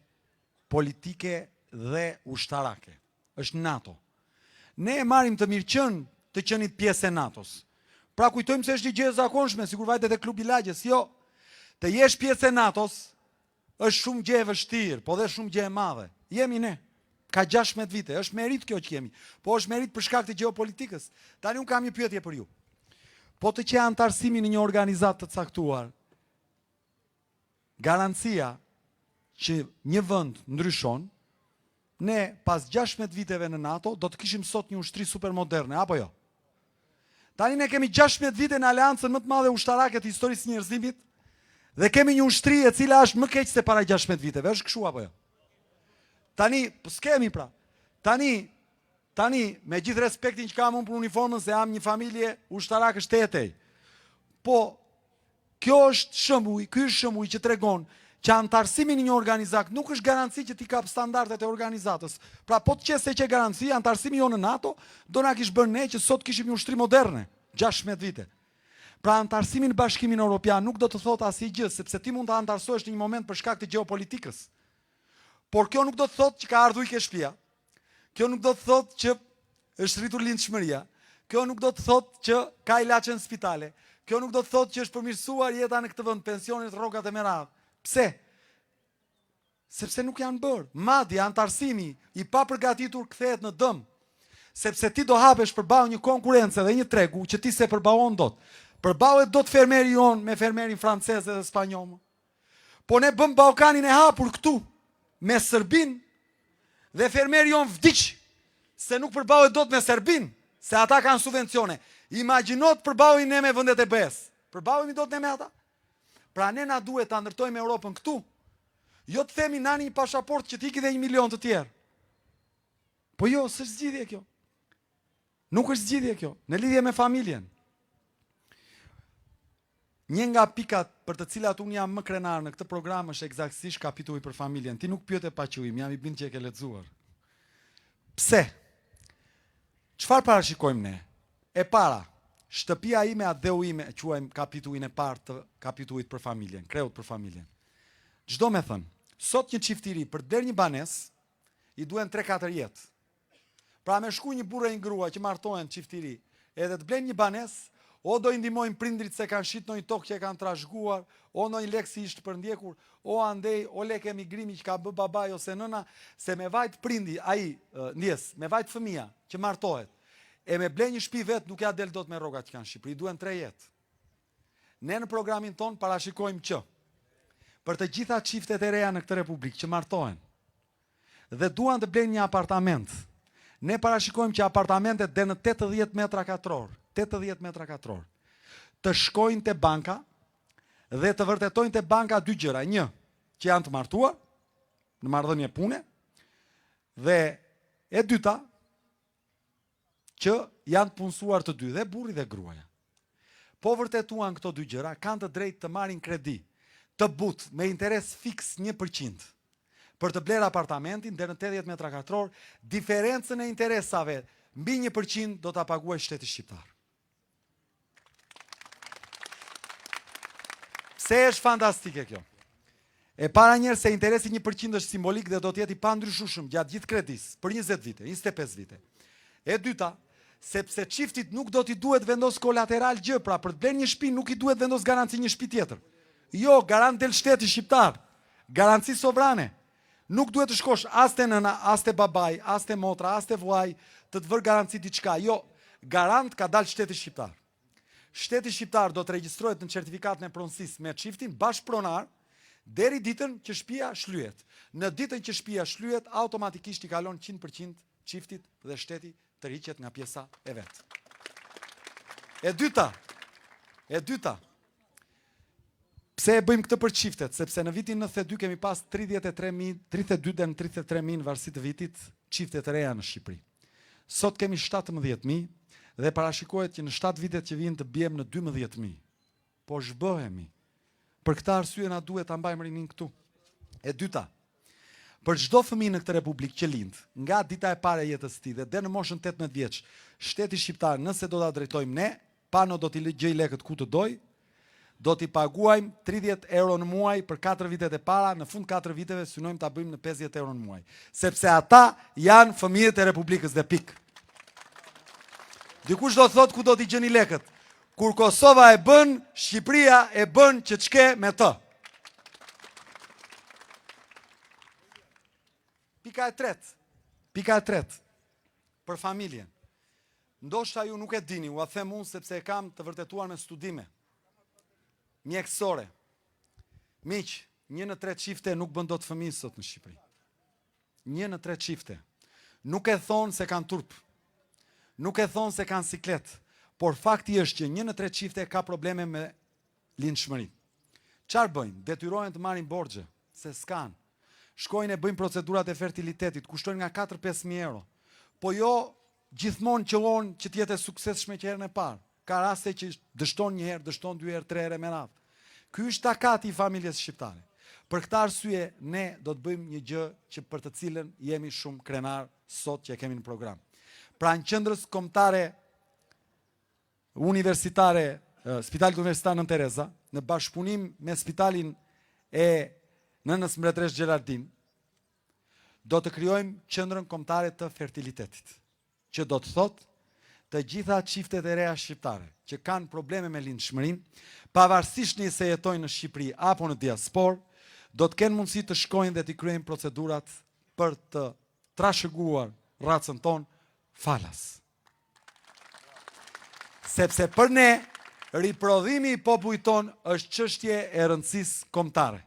politike dhe ushtarake. Është NATO. Ne e marrim të mirëqen të qenit pjesë e NATO-s. Pra kujtojmë se është një gjë e zakonshme, sikur vajtet e klubi lagjes. Jo, të jesh pjesë e NATO-s është shumë gjë e vështirë, po dhe shumë gjë e madhe. Jemi ne. Ka 16 vite, është merit kjo që kemi, po është merit për shkak të gjeopolitikës. Tani unë kam një pyetje për ju. Po të që antarësimi në një organizat të caktuar, garancia që një vend ndryshon, ne pas 16 viteve në NATO do të kishim sot një ushtri super moderne, apo jo? Tani ne kemi 16 vite në aleancën më të madhe ushtarake të historisë njerëzimit dhe kemi një ushtri e cila është më keq se para 16 viteve, është kështu apo jo? Tani, s'kemi pra. Tani, me gjithë respektin që kam unë për uniformën, se jam një familje ushtarake shtetej. Po, kjo është shembull, ky është shembull që tregon që antarësimi në një organizat nuk është garanci që ti kap standardet e organizatës. Pra, po të qese që garanci, antarësimi jo në NATO, do na kish bërë ne që sot kishim një ushtri moderne, 16 vite. Pra, antarësimi në Bashkimin Evropian nuk do të thotë asnjë, sepse ti mund të antarësohesh në një moment për shkak të gjeopolitikës. Por kjo nuk do të thotë që ka ardhur i ke shtëpia. Kjo nuk do të thotë që është rritur lindshmëria. Kjo nuk do të thotë që ka ilaçe në spitale. Kjo nuk do të thotë që është përmirësuar jeta në këtë vend, pensionet, rrogat e meradh. Pse? Sepse nuk janë bërë. Madje antarësimi i papërgatitur kthehet në dëm. Sepse ti do hapesh përballë një konkurrencë dhe një tregu që ti se përballon dot. Përballet dot fermeri jon me fermerin francez dhe spanjoll. Po ne bëm Ballkanin e hapur këtu me Serbin dhe fermeri jon vdiq se nuk përballet dot me Serbin, se ata kanë subvencione. Imagjinot përballemi ne me vendet e BE-s. Përballemi dot ne me ata? Pra ne na duhet ta ndërtojmë Europën këtu. Jo të themi nani një pasaport që t'i ki dhe 1 milion të tjerë. Po jo, s'është zgjidhje kjo. Nuk është zgjidhje kjo, në lidhje me familjen. Një nga pikat për të cilat unë jam më krenar në këtë program është eksaktësisht kapitulli për familjen. Ti nuk pyete pa qujim, jam i bind që e ke lexuar. Pse? Çfarë parashikojmë ne? E para, shtëpia ime a dheu ime, quajmë kapitullin e parë të kapitullit për familjen, kreut për familjen. Çdo me thënë, sot një çiftiri për der një banes i duhen 3-4 jetë. Pra me shku një burrë e një grua që martohen çiftiri, edhe të blenë një banes, o do i ndihmojnë prindrit se kanë shit në një tokë që e kanë trashëguar, o në një lekë si ishtë përndjekur, o andej, o lekë emigrimi që ka bë babaj ose nëna, se me vajt prindi, me vajt fëmia që martohet, e me ble një shtëpi vetë nuk ja del dot me rrogat që kanë Shqipëri, duhen 3 jetë. Ne në programin ton parashikojmë që për të gjitha çiftet e reja në këtë republikë që martohen dhe duan të blejnë një apartament, ne parashikojmë që apartamentet dhe në 80 metra katror, të shkojnë te banka dhe të vërtetojnë te banka 2 gjëra. Një, që janë të martuar në marrëdhënie pune, dhe e dyta, që janë të punësuar të dy, dhe burri dhe gruaja. Po vërtetuan këto 2 gjëra, kanë të drejtë të marrin kredi të butë me interes fiks 1% për të blerë apartamentin dhe në 80 metra katror, diferencën e interesave mbi 1% do ta paguajë shteti shqiptar. Pse është fantastike kjo? E para njerë se interesi 1% është simbolik dhe do t'jeti pa ndryshushëm gjatë gjithë kredis, për 20 vite, 25 vite. E dyta, sepse çiftit nuk do t'i duhet vendos kolateral gjë, pra për të blerë një shtëpi nuk i duhet vendos garanci një shtëpi tjetër. Jo, garant del shteti shqiptar, garanci sovrane. Nuk duhet të shkosh as te nëna, as te babaj, as te motra, as te vllai, të vër garanci diçka. Jo, garant ka dalë shteti shqiptar. Shteti shqiptar do të regjistrohet në certifikatën e pronësisë me çiftin bashkëpronar deri ditën që shtëpia shlyhet. Në ditën që shtëpia shlyhet, automatikisht i kalon 100% çiftit dhe shteti tërhiqet nga pjesa e vet. E dyta, pse e bëjmë këtë për çiftet? Sepse në vitin 92 kemi pas 32 dhe në 33.000 varësi të vitit çifte të reja në Shqipëri. Sot kemi 17.000 dhe parashikohet që në 7 vitet që vijnë të bjem në 12.000. Po zhbëhemi. Për këtë arsye na duhet ta mbajmë rinin këtu. E dyta, për çdo fëmijë në këtë republikë që lind, nga dita e parë e jetës së tij dhe deri në moshën 18 vjeç, shteti shqiptar, nëse do ta drejtojmë ne, pano do t'i gjej lekët ku të doj, do t'i paguajmë 30 euro në muaj për 4 vitet e para, në fund 4 viteve synojmë ta bëjmë në 50 euro në muaj, sepse ata janë fëmijët e Republikës dhe pikë. Dikush do thot ku do t'i gjeni lekët? Kur Kosova e bën, Shqipëria e bën që ç'ke me të. Pika e tretë, për familjen. Ndoshta ju nuk e dini, u a them unë sepse e kam të vërtetuar me studime mjekësore. Miq, 1 në 3 çifte nuk bën dot fëmijë sot në Shqipëri. 1 në 3 çifte. Nuk e thonë se kanë turp. Nuk e thonë se kanë siklet. Por fakti është që 1 në 3 çifte ka probleme me lindshmëri. Çfarë bëjnë? Detyrohen të marrin borxhe, se s'kan. Shkojnë e bëjnë procedurat e fertilitetit, kushtojnë nga 4-5.000 euro. Po jo gjithmonë qëllon që t'jetë e suksesshme që herën e parë. Ka raste që dështon 1 herë, dështon 2 herë, 3 herë me radhë. Ky është takati i familjes shqiptare. Për këtë arsye ne do të bëjmë një gjë që për të cilën jemi shumë krenar sot që e kemi në program. Pra në qendrës kombëtare universitare, Spitalit Universitar Nën Tereza, në bashkëpunim me Spitalin e Nënës Mbretëresh Gjerardin, do të krijojmë qendrën kombëtare të fertilitetit, që do të thotë të gjitha çiftet e reja shqiptare që kanë probleme me lindshmërinë, pavarësisht nëse jetojnë në Shqipëri apo në diasporë, do të kenë mundësi të shkojnë dhe të kryejnë procedurat për të trashëguar racën tonë falas. Sepse për ne, riprodhimi i popullit ton është çështje e rëndësisë kombëtare.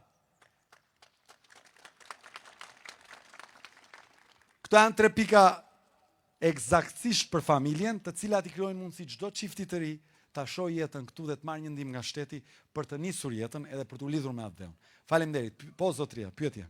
Këto janë 3 pika eksaktësisht për familjen, të cilat i krijojnë mundësi çdo çifti të ri ta shohë jetën këtu dhe të marrë një ndihmë nga shteti për të nisur jetën edhe për t'u lidhur me atë dheu. Faleminderit. Po zotëria, pyetje.